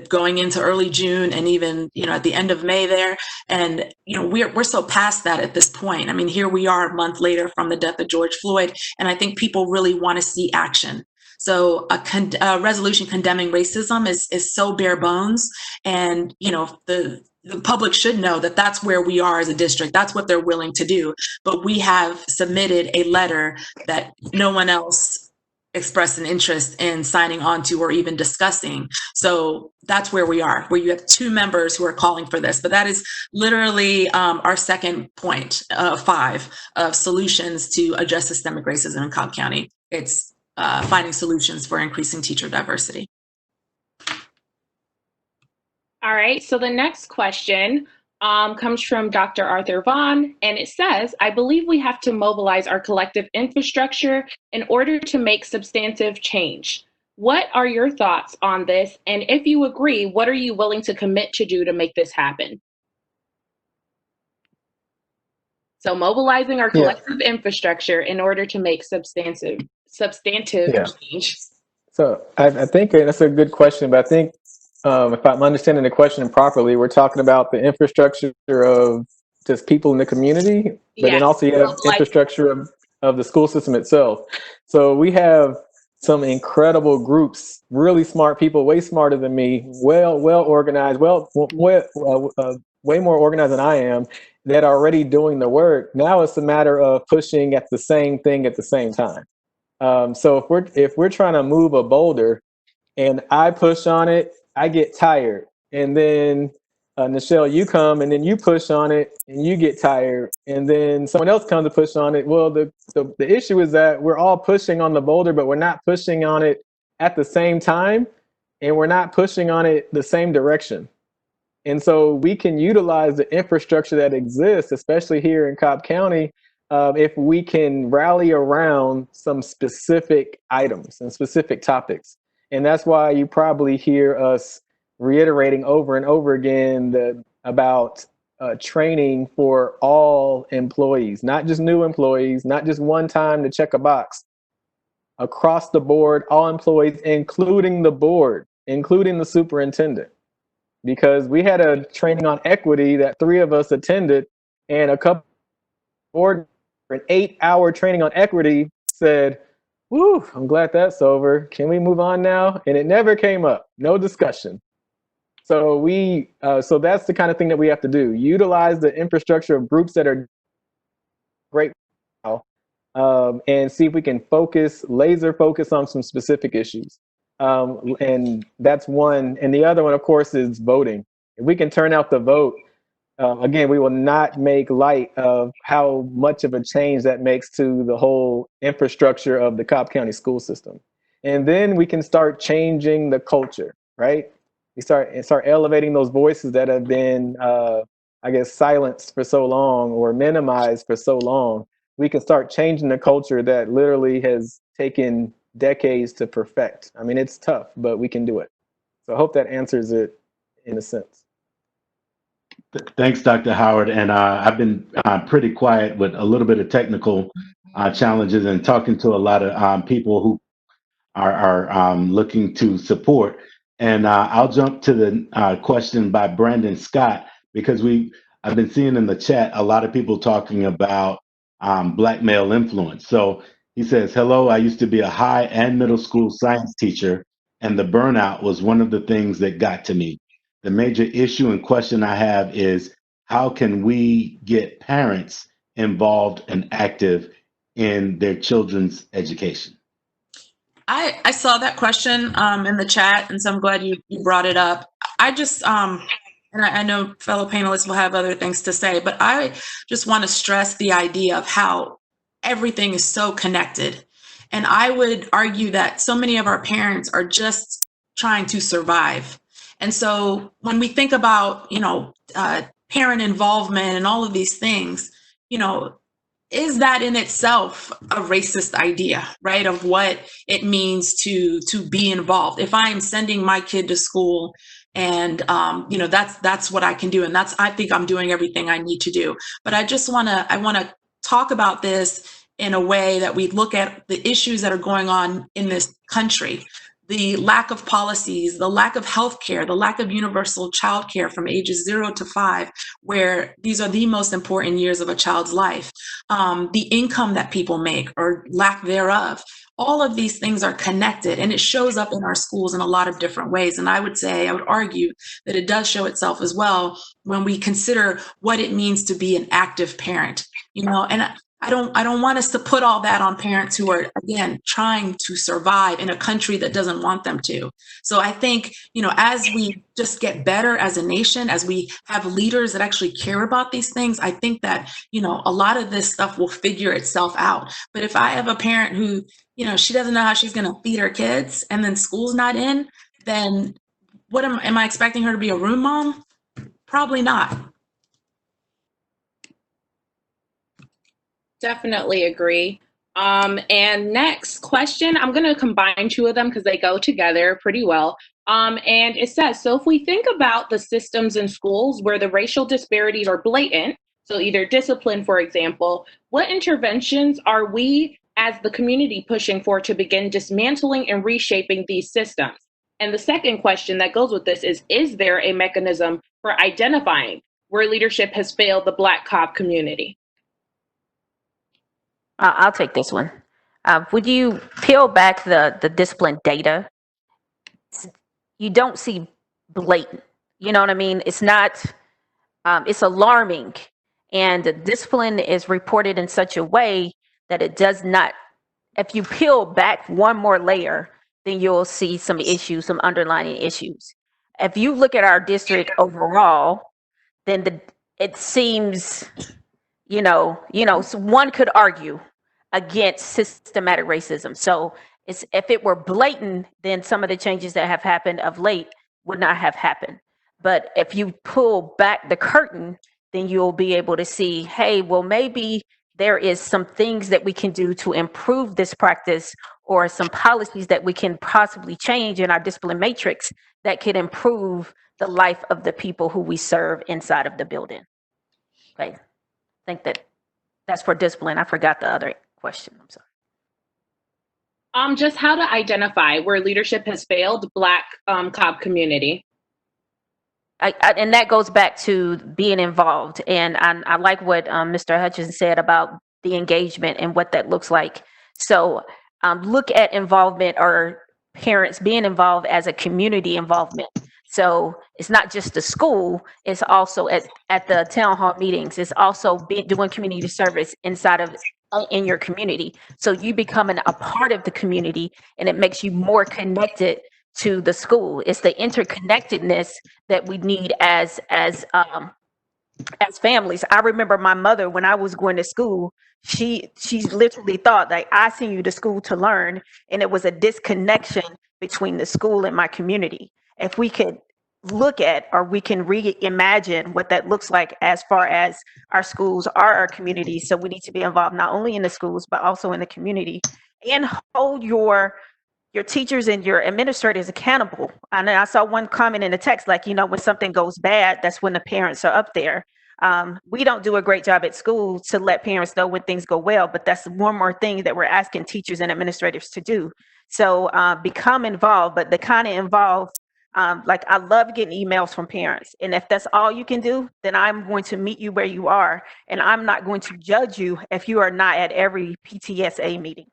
going into early June and even, at the end of May there. And, we're so past that at this point. I mean, here we are a month later from the death of George Floyd, and I think people really want to see action. So a resolution condemning racism is so bare bones. And, the public should know that that's where we are as a district. That's what they're willing to do. But we have submitted a letter that no one else expressed an interest in signing on to or even discussing. So that's where we are, where you have 2 members who are calling for this. But that is literally our second point of 5 of solutions to address systemic racism in Cobb County. It's finding solutions for increasing teacher diversity. All right, so the next question comes from Dr. Arthur Vaughn, and it says, I believe we have to mobilize our collective infrastructure in order to make substantive change. What are your thoughts on this? And if you agree, what are you willing to commit to do to make this happen? So mobilizing our collective infrastructure in order to make substantive change. So I think that's a good question, but I think if I'm understanding the question properly, we're talking about the infrastructure of just people in the community, but then also you have infrastructure of the school system itself. So we have some incredible groups, really smart people, way smarter than me, well organized, way more organized than I am, that are already doing the work. Now it's a matter of pushing at the same thing at the same time. So if we're trying to move a boulder and I push on it, I get tired, and then Nichelle, you come and then you push on it and you get tired, and then someone else comes to push on it. Well, the issue is that we're all pushing on the boulder, but we're not pushing on it at the same time, and we're not pushing on it the same direction. And so we can utilize the infrastructure that exists, especially here in Cobb County, if we can rally around some specific items and specific topics. And that's why you probably hear us reiterating over and over again about training for all employees, not just new employees, not just one time to check a box. Across the board, all employees, including the board, including the superintendent. Because we had a training on equity that 3 of us attended, and a couple board, an 8-hour training on equity said, whew, I'm glad that's over. Can we move on now? And it never came up, no discussion. So so that's the kind of thing that we have to do. Utilize the infrastructure of groups that are great now, and see if we can laser focus on some specific issues. And that's one. And the other one, of course, is voting. If we can turn out the vote, again, we will not make light of how much of a change that makes to the whole infrastructure of the Cobb County school system. And then we can start changing the culture, right? We start elevating those voices that have been, silenced for so long or minimized for so long. We can start changing the culture that literally has taken decades to perfect. I mean, it's tough, but we can do it. So I hope that answers it in a sense. Thanks, Dr. Howard. And I've been pretty quiet with a little bit of technical challenges and talking to a lot of people who are looking to support. And I'll jump to the question by Brandon Scott, because I've been seeing in the chat a lot of people talking about Black male influence. So he says, hello, I used to be a high and middle school science teacher, and the burnout was one of the things that got to me. The major issue and question I have is, how can we get parents involved and active in their children's education? I saw that question in the chat, and so I'm glad you brought it up. I just, and I know fellow panelists will have other things to say, but I just want to stress the idea of how everything is so connected. And I would argue that so many of our parents are just trying to survive. And so when we think about, parent involvement and all of these things, is that in itself a racist idea, right? Of what it means to be involved. If I am sending my kid to school and, that's what I can do. And I think I'm doing everything I need to do. But I want to talk about this in a way that we look at the issues that are going on in this country. The lack of policies, the lack of healthcare, the lack of universal childcare from ages 0 to 5, where these are the most important years of a child's life. The income that people make or lack thereof. All of these things are connected, and it shows up in our schools in a lot of different ways. And I would argue that it does show itself as well when we consider what it means to be an active parent. And I don't want us to put all that on parents who are, again, trying to survive in a country that doesn't want them to. So I think, as we just get better as a nation, as we have leaders that actually care about these things, I think that, a lot of this stuff will figure itself out. But if I have a parent who, she doesn't know how she's going to feed her kids and then school's not in, then what am I expecting her to be a room mom? Probably not. Definitely agree. And next question, I'm going to combine two of them because they go together pretty well. And it says, so if we think about the systems in schools where the racial disparities are blatant, so either discipline, for example, what interventions are we as the community pushing for to begin dismantling and reshaping these systems? And the second question that goes with this is there a mechanism for identifying where leadership has failed the Black Cobb community? I'll take this one. Would you peel back the discipline data? You don't see blatant. You know what I mean? It's not, it's alarming. And the discipline is reported in such a way that it does not, if you peel back one more layer, then you'll see some issues, some underlying issues. If you look at our district overall, then it seems, so one could argue against systematic racism. So if it were blatant, then some of the changes that have happened of late would not have happened. But if you pull back the curtain, then you'll be able to see, hey, well, maybe there is some things that we can do to improve this practice, or some policies that we can possibly change in our discipline matrix that could improve the life of the people who we serve inside of the building. Okay. I think that's for discipline. I forgot the other question. I'm sorry. Just how to identify where leadership has failed Black Cobb community. And that goes back to being involved. And I like what Mr. Hutchins said about the engagement and what that looks like. So look at involvement, or parents being involved as a community involvement. So it's not just the school, it's also at the town hall meetings. It's also doing community service in your community. So you becoming a part of the community, and it makes you more connected to the school. It's the interconnectedness that we need as families. I remember my mother, when I was going to school, she literally thought that I send you to school to learn, and it was a disconnection between the school and my community. If we could look at, or we can reimagine what that looks like as far as our schools are our communities. So we need to be involved not only in the schools, but also in the community, and hold your teachers and your administrators accountable. And I saw one comment in the text, like, when something goes bad, that's when the parents are up there. We don't do a great job at school to let parents know when things go well, but that's one more thing that we're asking teachers and administrators to do. So become involved, but the kind of involved, like, I love getting emails from parents. And if that's all you can do, then I'm going to meet you where you are. And I'm not going to judge you if you are not at every PTSA meeting.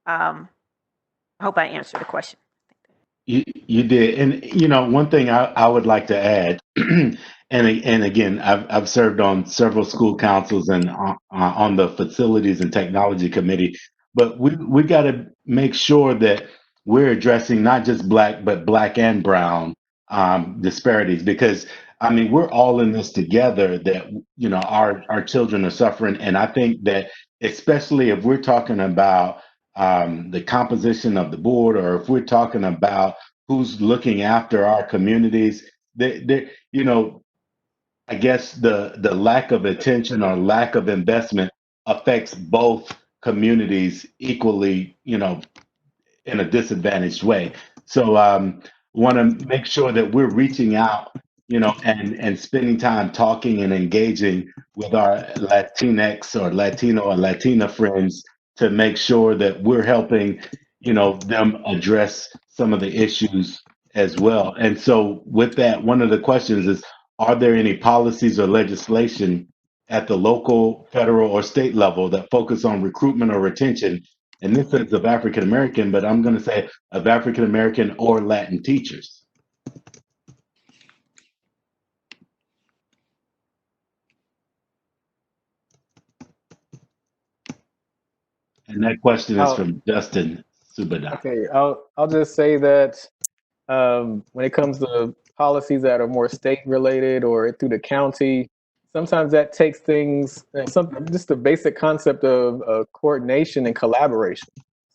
I hope I answered the question. You did. And, one thing I would like to add, and again, I've served on several school councils and on the facilities and technology committee, but we got to make sure that we're addressing not just Black, but Black and brown disparities, because we're all in this together, that, our children are suffering. And I think that, especially if we're talking about the composition of the board, or if we're talking about who's looking after our communities, I guess the lack of attention or lack of investment affects both communities equally, in a disadvantaged way. So want to make sure that we're reaching out and spending time talking and engaging with our Latinx or Latino or Latina friends to make sure that we're helping, them address some of the issues as well. And so with that, one of the questions is, are there any policies or legislation at the local, federal, or state level that focus on recruitment or retention? In this sense of African American, but I'm going to say of African American or Latin teachers. And that question is from Justin Subada. Okay, I'll just say that when it comes to policies that are more state related or through the county, sometimes that takes things, just the basic concept of coordination and collaboration.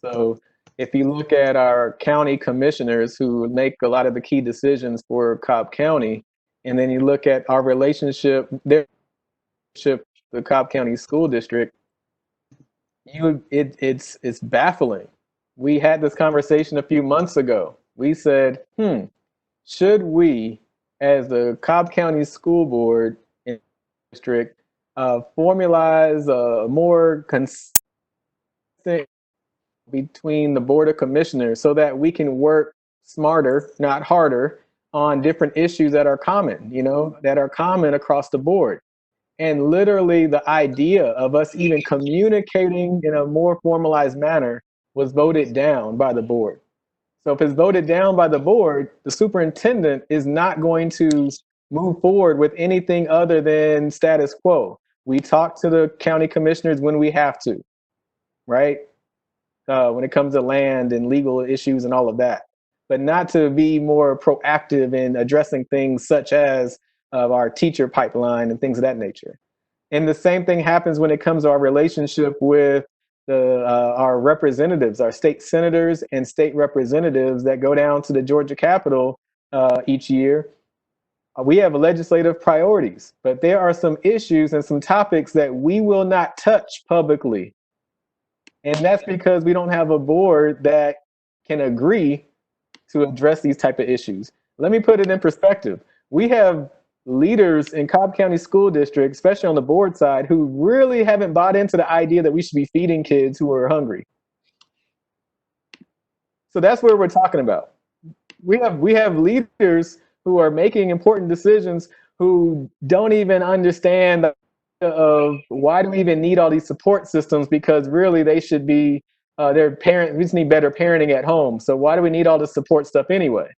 So if you look at our county commissioners who make a lot of the key decisions for Cobb County, and then you look at our relationship, the Cobb County School District, it's baffling. We had this conversation a few months ago. We said, should we, as the Cobb County School Board District, formalize a more consistent between the Board of Commissioners so that we can work smarter, not harder, on different issues that are common, that are common across the board. And literally the idea of us even communicating in a more formalized manner was voted down by the board. So if it's voted down by the board, the superintendent is not going to move forward with anything other than status quo. We talk to the county commissioners when we have to, right? When it comes to land and legal issues and all of that, but not to be more proactive in addressing things such as our teacher pipeline and things of that nature. And the same thing happens when it comes to our relationship with our representatives, our state senators and state representatives that go down to the Georgia Capitol each year. We have legislative priorities, but there are some issues and some topics that we will not touch publicly. And that's because we don't have a board that can agree to address these type of issues. Let me put it in perspective. We have leaders in Cobb County School District, especially on the board side, who really haven't bought into the idea that we should be feeding kids who are hungry. So that's what we're talking about. We have leaders who are making important decisions who don't even understand of why do we even need all these support systems, because really they should be their parent. We just need better parenting at home. So why do we need all this support stuff anyway?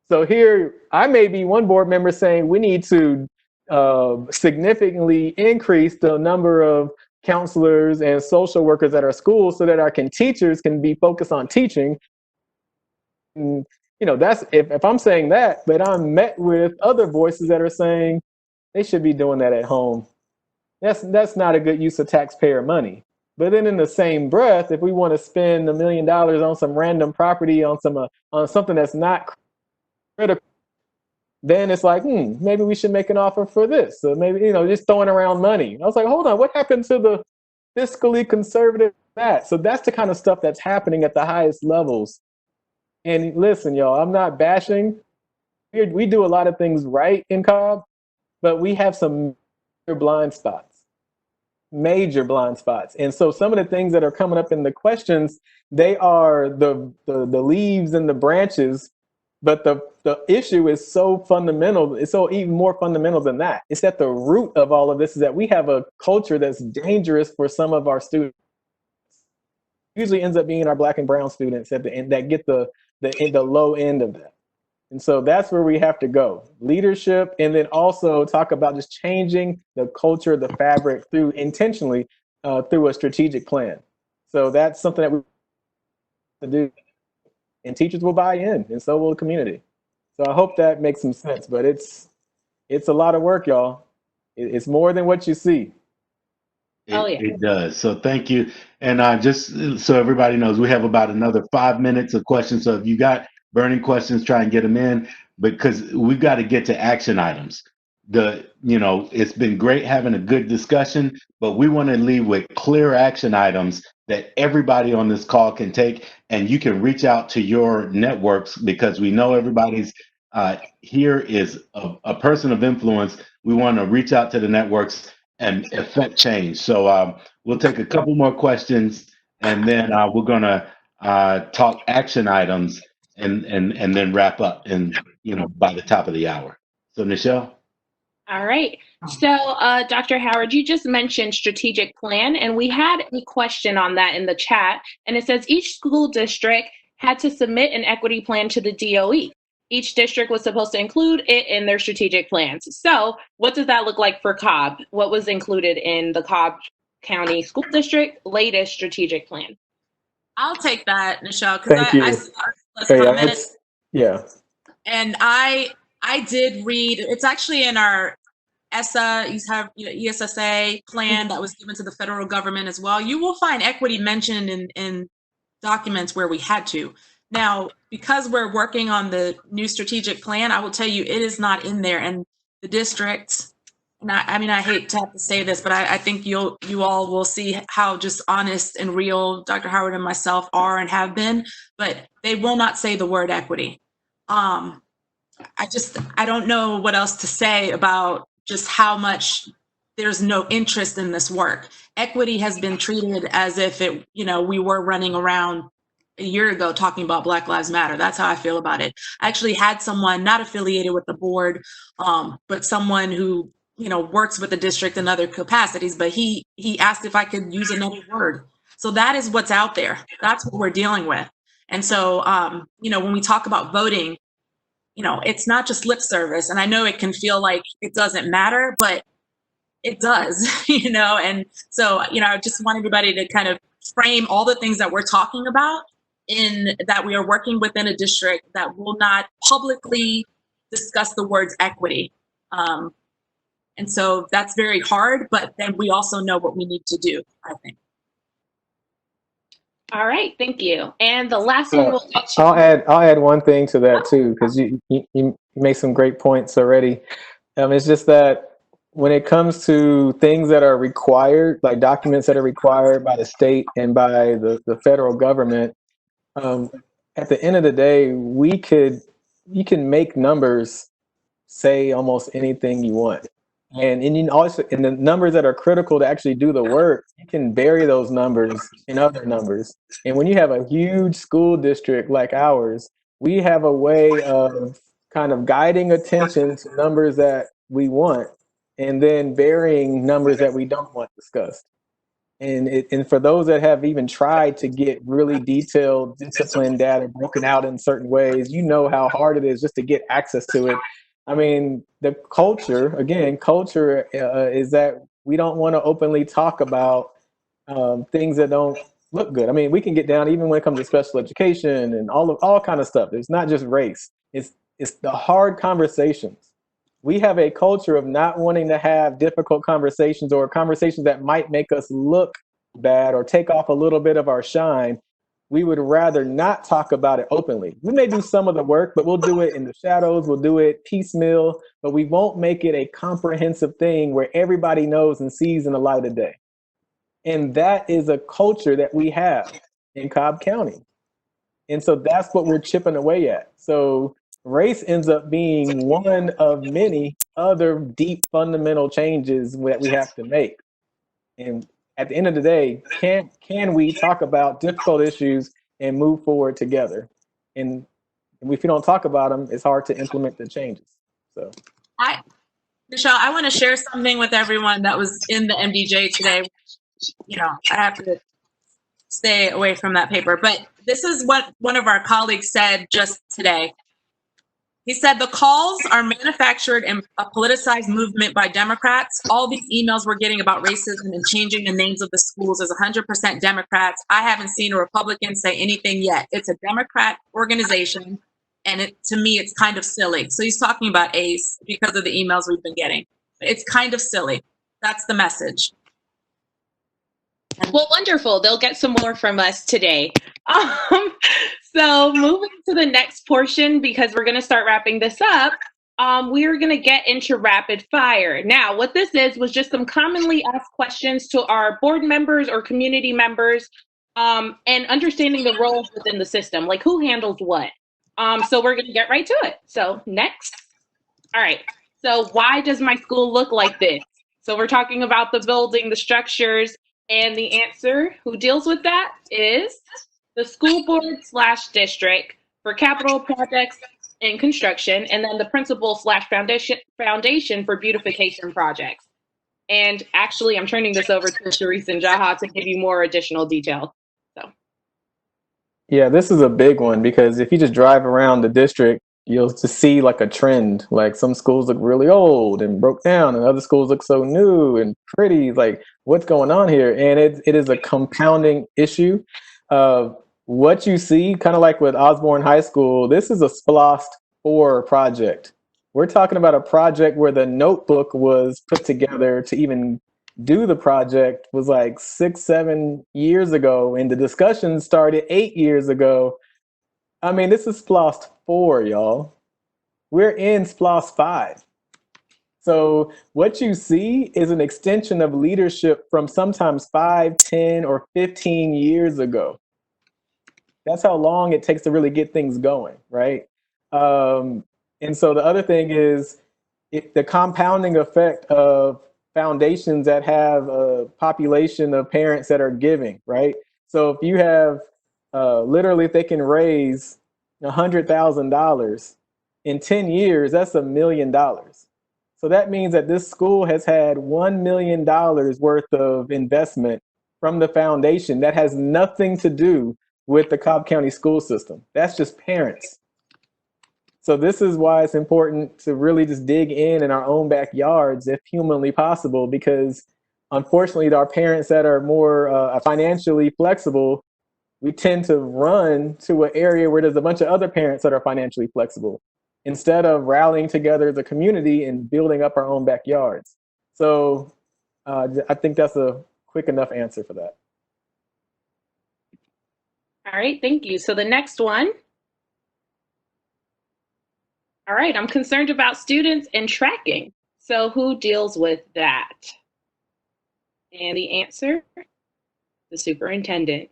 So here I may be one board member saying we need to significantly increase the number of counselors and social workers at our schools so that our teachers can be focused on teaching. And, that's if I'm saying that, but I'm met with other voices that are saying they should be doing that at home. That's not a good use of taxpayer money. But then in the same breath, if we want to spend $1 million on some random property on something that's not critical, then it's like, maybe we should make an offer for this. So maybe, just throwing around money. I was like, hold on, what happened to the fiscally conservative that? So that's the kind of stuff that's happening at the highest levels. And listen, y'all, I'm not bashing. We do a lot of things right in Cobb, but we have some major blind spots. And so some of the things that are coming up in the questions, they are the leaves and the branches, but the issue is so fundamental. It's so even more fundamental than that. It's at the root of all of this is that we have a culture that's dangerous for some of our students. Usually ends up being our Black and brown students at the end that get the low end of that. And so that's where we have to go. Leadership, and then also talk about just changing the culture, the fabric through intentionally through a strategic plan. So that's something that we have to do. And teachers will buy in, and so will the community. So I hope that makes some sense, but it's a lot of work, y'all. It's more than what you see. It does. So thank you. And just so everybody knows, we have about another 5 minutes of questions. So if you got burning questions, try and get them in, because we've got to get to action items. It's been great having a good discussion, but we want to leave with clear action items that everybody on this call can take, and you can reach out to your networks, because we know everybody's here is a person of influence. We want to reach out to the networks and affect change. So we'll take a couple more questions, and then we're going to talk action items, and then wrap up, and by the top of the hour. So Nichelle. All right. So, Dr. Howard, you just mentioned strategic plan, and we had a question on that in the chat. And it says each school district had to submit an equity plan to the DOE. Each district was supposed to include it in their strategic plans. So, what does that look like for Cobb? What was included in the Cobb County School District latest strategic plan? I'll take that, Nichelle, Thank you. Yeah. And I did read, it's actually in our ESSA plan that was given to the federal government as well. You will find equity mentioned in documents where we had to. Now, because we're working on the new strategic plan, I will tell you it is not in there. And the districts, and I hate to have to say this, but I think you all will see how just honest and real Dr. Howard and myself are and have been, but they will not say the word equity. I don't know what else to say about just how much there's no interest in this work. Equity has been treated as if we were running around a year ago talking about Black Lives Matter. That's how I feel about it. I actually had someone not affiliated with the board, but someone who, works with the district in other capacities, but he asked if I could use another word. So that is what's out there. That's what we're dealing with. And so, when we talk about voting, it's not just lip service. And I know it can feel like it doesn't matter, but it does, and so, I just want everybody to kind of frame all the things that we're talking about in that we are working within a district that will not publicly discuss the words equity. And so that's very hard, but then we also know what we need to do, I think. All right, thank you. And the last one we'll get to. I'll add one thing to that too, because you made some great points already. It's just that when it comes to things that are required, like documents that are required by the state and by the federal government, at the end of the day, you can make numbers say almost anything you want. And the numbers that are critical to actually do the work, you can bury those numbers in other numbers. And when you have a huge school district like ours, we have a way of kind of guiding attention to numbers that we want and then burying numbers that we don't want discussed. And for those that have even tried to get really detailed discipline data broken out in certain ways, how hard it is just to get access to it. I mean, the culture is that we don't want to openly talk about things that don't look good. I mean, we can get down even when it comes to special education and all kind of stuff. It's not just race. It's the hard conversations. We have a culture of not wanting to have difficult conversations or conversations that might make us look bad or take off a little bit of our shine. We would rather not talk about it openly. We may do some of the work, but we'll do it in the shadows. We'll do it piecemeal, but we won't make it a comprehensive thing where everybody knows and sees in the light of day. And that is a culture that we have in Cobb County. And so that's what we're chipping away at. So race ends up being one of many other deep fundamental changes that we have to make. And at the end of the day, can we talk about difficult issues and move forward together? And if you don't talk about them, it's hard to implement the changes. So, Michelle, I want to share something with everyone that was in the MDJ today. I have to stay away from that paper, but this is what one of our colleagues said just today. He said, the calls are manufactured and a politicized movement by Democrats. All these emails we're getting about racism and changing the names of the schools is 100% Democrats. I haven't seen a Republican say anything yet. It's a Democrat organization. And to me, it's kind of silly. So he's talking about ACE because of the emails we've been getting. It's kind of silly. That's the message. Well, wonderful. They'll get some more from us today. So moving to the next portion, because we're going to start wrapping this up, we're going to get into rapid fire. Now, what this was just some commonly asked questions to our board members or community members, and understanding the roles within the system, like who handles what. So we're going to get right to it. So next. All right. So why does my school look like this? So we're talking about the building, the structures, and the answer who deals with that is the school board/district for capital projects and construction, and then the principal/foundation for beautification projects. And actually, I'm turning this over to Sharice and Jaha to give you more additional detail. So. Yeah, this is a big one because if you just drive around the district, you'll just see like a trend. Like some schools look really old and broke down, and other schools look so new and pretty. Like, what's going on here? And it is a compounding issue. What you see, kind of like with Osborne High School, this is a SPLOST 4 project. We're talking about a project where the notebook was put together to even do the project was like 6-7 years ago, and the discussion started 8 years ago. I mean, this is SPLOST 4, y'all. We're in SPLOST 5. So what you see is an extension of leadership from sometimes 5, 10, or 15 years ago. That's how long it takes to really get things going, right? And so the other thing is the compounding effect of foundations that have a population of parents that are giving, right? So if you have literally, if they can raise $100,000 in 10 years, that's $1 million. So that means that this school has had $1 million worth of investment from the foundation that has nothing to do with the Cobb County school system. That's just parents. So this is why it's important to really just dig in our own backyards if humanly possible, because unfortunately our parents that are more financially flexible, we tend to run to an area where there's a bunch of other parents that are financially flexible instead of rallying together as a community and building up our own backyards. So I think that's a quick enough answer for that. All right, thank you. So the next one. All right, I'm concerned about students and tracking. So who deals with that? And the answer, the superintendent.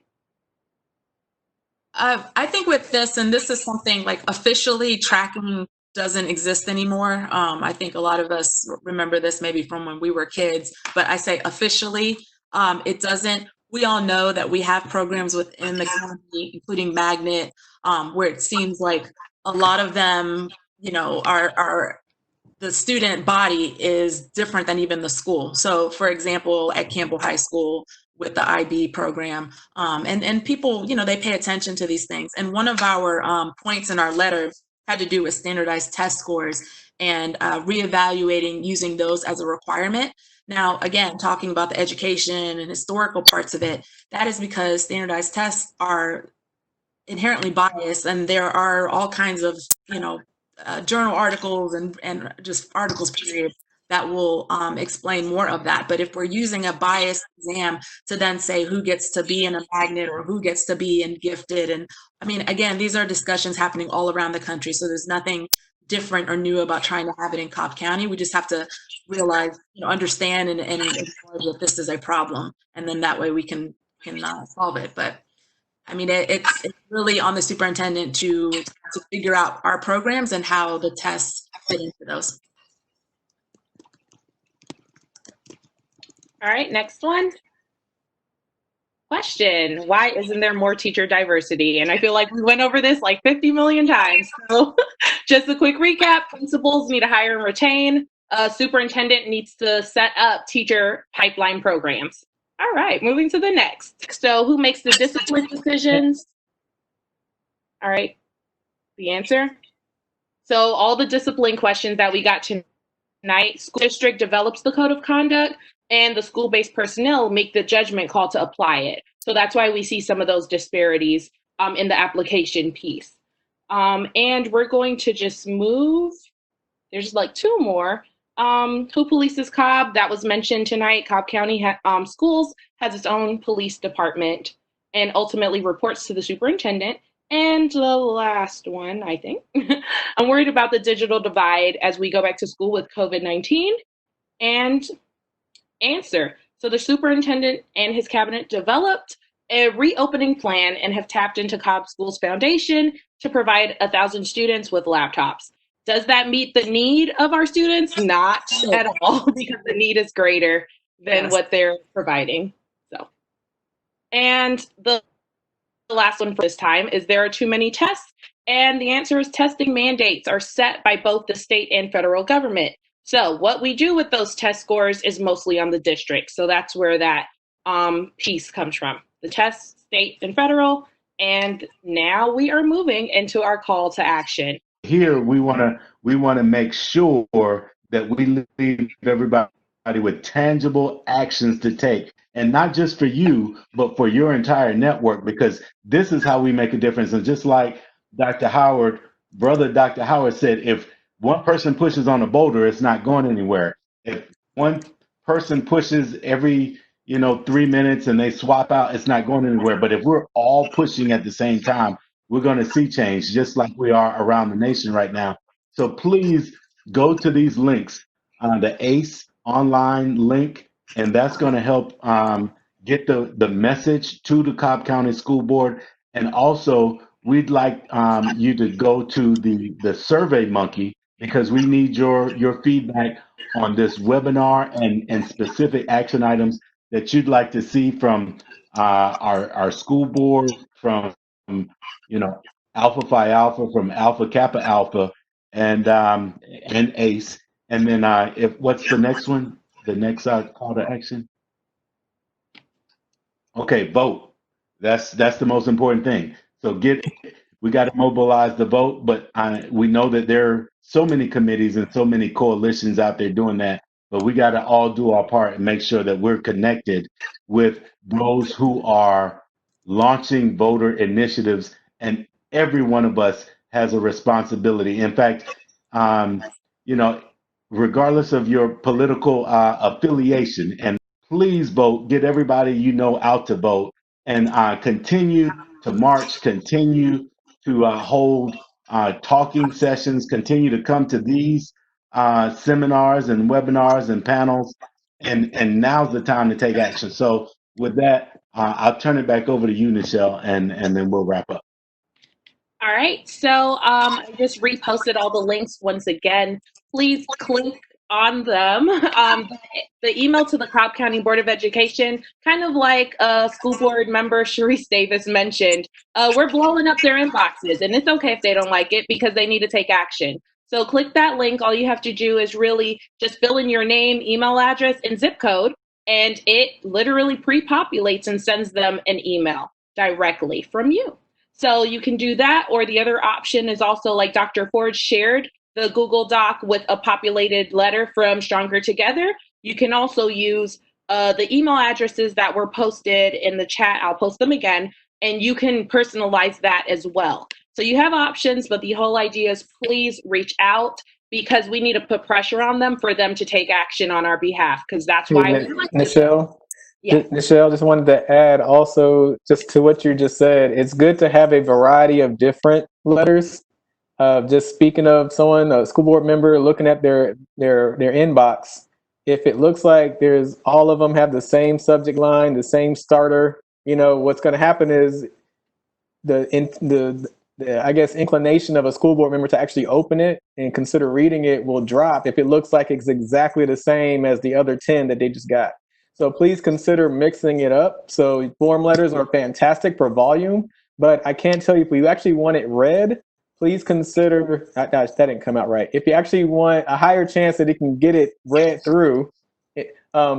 I think with this, and this is something like officially tracking doesn't exist anymore. I think a lot of us remember this maybe from when we were kids, but I say officially, it doesn't. We all know that we have programs within the county, including Magnet, where it seems like a lot of them, you know, are the student body is different than even the school. So for example, at Campbell High School with the IB program, and people, you know, they pay attention to these things. And one of our points in our letter had to do with standardized test scores and reevaluating using those as a requirement. Now, again, talking about the education and historical parts of it, that is because standardized tests are inherently biased, and there are all kinds of, you know, journal articles and just articles period that will explain more of that. But if we're using a biased exam to then say who gets to be in a magnet or who gets to be in gifted, and I mean, again, these are discussions happening all around the country, so there's nothing different or new about trying to have it in Cobb County. We just have to realize, you know, understand and acknowledge that this is a problem, and then that way we can solve it. But I mean, it's really on the superintendent to figure out our programs and how the tests fit into those. All right, next one. Question, why isn't there more teacher diversity? And I feel like we went over this like 50 million times. So just a quick recap, principals need to hire and retain. Superintendent needs to set up teacher pipeline programs. All right, moving to the next. So who makes the discipline decisions? All right, the answer. So all the discipline questions that we got tonight, school district develops the code of conduct and the school-based personnel make the judgment call to apply it. So that's why we see some of those disparities in the application piece. And we're going to just move. There's like two more. Who polices Cobb? That was mentioned tonight. Cobb County Schools has its own police department and ultimately reports to the superintendent. And the last one, I think, I'm worried about the digital divide as we go back to school with COVID-19. And answer. So the superintendent and his cabinet developed a reopening plan and have tapped into Cobb Schools Foundation to provide 1,000 students with laptops. Does that meet the need of our students? Not at all, because the need is greater than what they're providing. So, and the last one for this time is, there are too many tests? And the answer is, testing mandates are set by both the state and federal government. So what we do with those test scores is mostly on the district. So that's where that piece comes from. The tests, state and federal. And now we are moving into our call to action. Here we want to make sure that we leave everybody with tangible actions to take, and not just for you, but for your entire network, because this is how we make a difference. And just like Dr. Howard, brother Dr. Howard said, if one person pushes on a boulder, it's not going anywhere. If one person pushes every 3 minutes and they swap out, it's not going anywhere. But if we're all pushing at the same time, we're going to see change, just like we are around the nation right now. So please go to these links, the ACE online link, and that's going to help get the message to the Cobb County School Board. And also, we'd like you to go to the Survey Monkey, because we need your feedback on this webinar and specific action items that you'd like to see from our school board, from Alpha Phi Alpha, from Alpha Kappa Alpha, and ACE. And then what's the next one? The next call to action? Okay, vote. That's the most important thing. So we got to mobilize the vote, but we know that there are so many committees and so many coalitions out there doing that, but we got to all do our part and make sure that we're connected with those who are launching voter initiatives, and every one of us has a responsibility. In fact, regardless of your political affiliation, and please vote, get everybody out to vote, and continue to march, continue to hold talking sessions, continue to come to these seminars and webinars and panels, and now's the time to take action. So with that, I'll turn it back over to you, Nichelle, and then we'll wrap up. All right, so I just reposted all the links once again. Please click on them. The email to the Cobb County Board of Education, kind of like school board member Sharice Davis mentioned, we're blowing up their inboxes, and it's okay if they don't like it, because they need to take action. So click that link. All you have to do is really just fill in your name, email address, and zip code, and it literally pre-populates and sends them an email directly from you. So you can do that, or the other option is also, like Dr. Ford shared, the Google Doc with a populated letter from Stronger Together. You can also use the email addresses that were posted in the chat. I'll post them again, and you can personalize that as well. So you have options, but the whole idea is, please reach out, because we need to put pressure on them for them to take action on our behalf, because that's why we like Nichelle. Yeah. Nichelle, just wanted to add also, just to what you just said, it's good to have a variety of different letters. Just speaking of someone, a school board member, looking at their inbox, if it looks like all of them have the same subject line, the same starter, what's going to happen is the I guess inclination of a school board member to actually open it and consider reading it will drop if it looks like it's exactly the same as the other 10 that they just got. So please consider mixing it up. So form letters are fantastic for volume, but I can't tell you, if you actually want it read, please consider, that didn't come out right. If you actually want a higher chance that it can get it read through,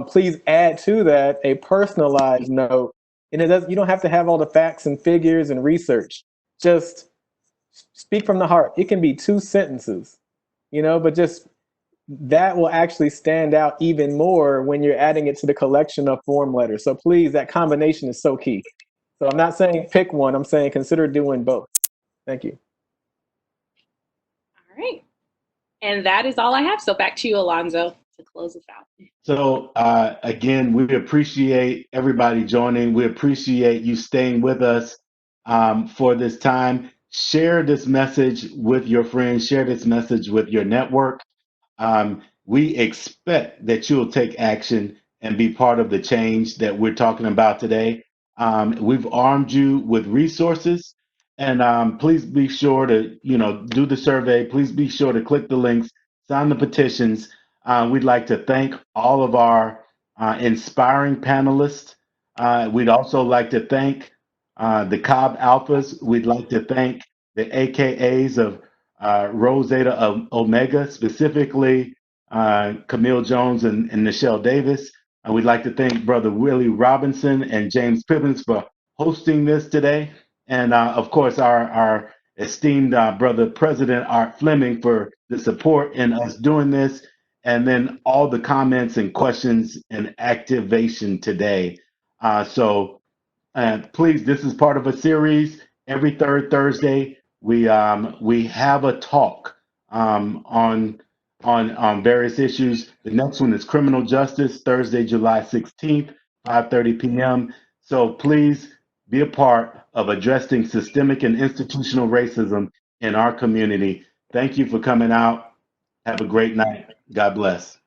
please add to that a personalized note. And you don't have to have all the facts and figures and research. Just speak from the heart. It can be 2 sentences, but just that will actually stand out even more when you're adding it to the collection of form letters. So please, that combination is so key. So I'm not saying pick one, I'm saying consider doing both. Thank you. All right. And that is all I have. So back to you, Alonzo, to close us out. So again, we appreciate everybody joining. We appreciate you staying with us for this time. Share this message with your friends. Share this message with your network. We expect that you'll take action and be part of the change that we're talking about today. We've armed you with resources, and please be sure to, do the survey. Please be sure to click the links, sign the petitions. We'd like to thank all of our inspiring panelists. We'd also like to thank the Cobb Alphas. We'd like to thank the AKAs of Rho Zeta of Omega, specifically Camille Jones and Nichelle Davis. We'd like to thank Brother Willie Robinson and James Pippins for hosting this today. And of course, our esteemed brother President Art Fleming for the support in us doing this. And then all the comments and questions and activation today. So please, this is part of a series. Every third Thursday, we have a talk on various issues. The next one is criminal justice, Thursday, July 16th, 5:30 p.m. So please be a part of addressing systemic and institutional racism in our community. Thank you for coming out. Have a great night. God bless.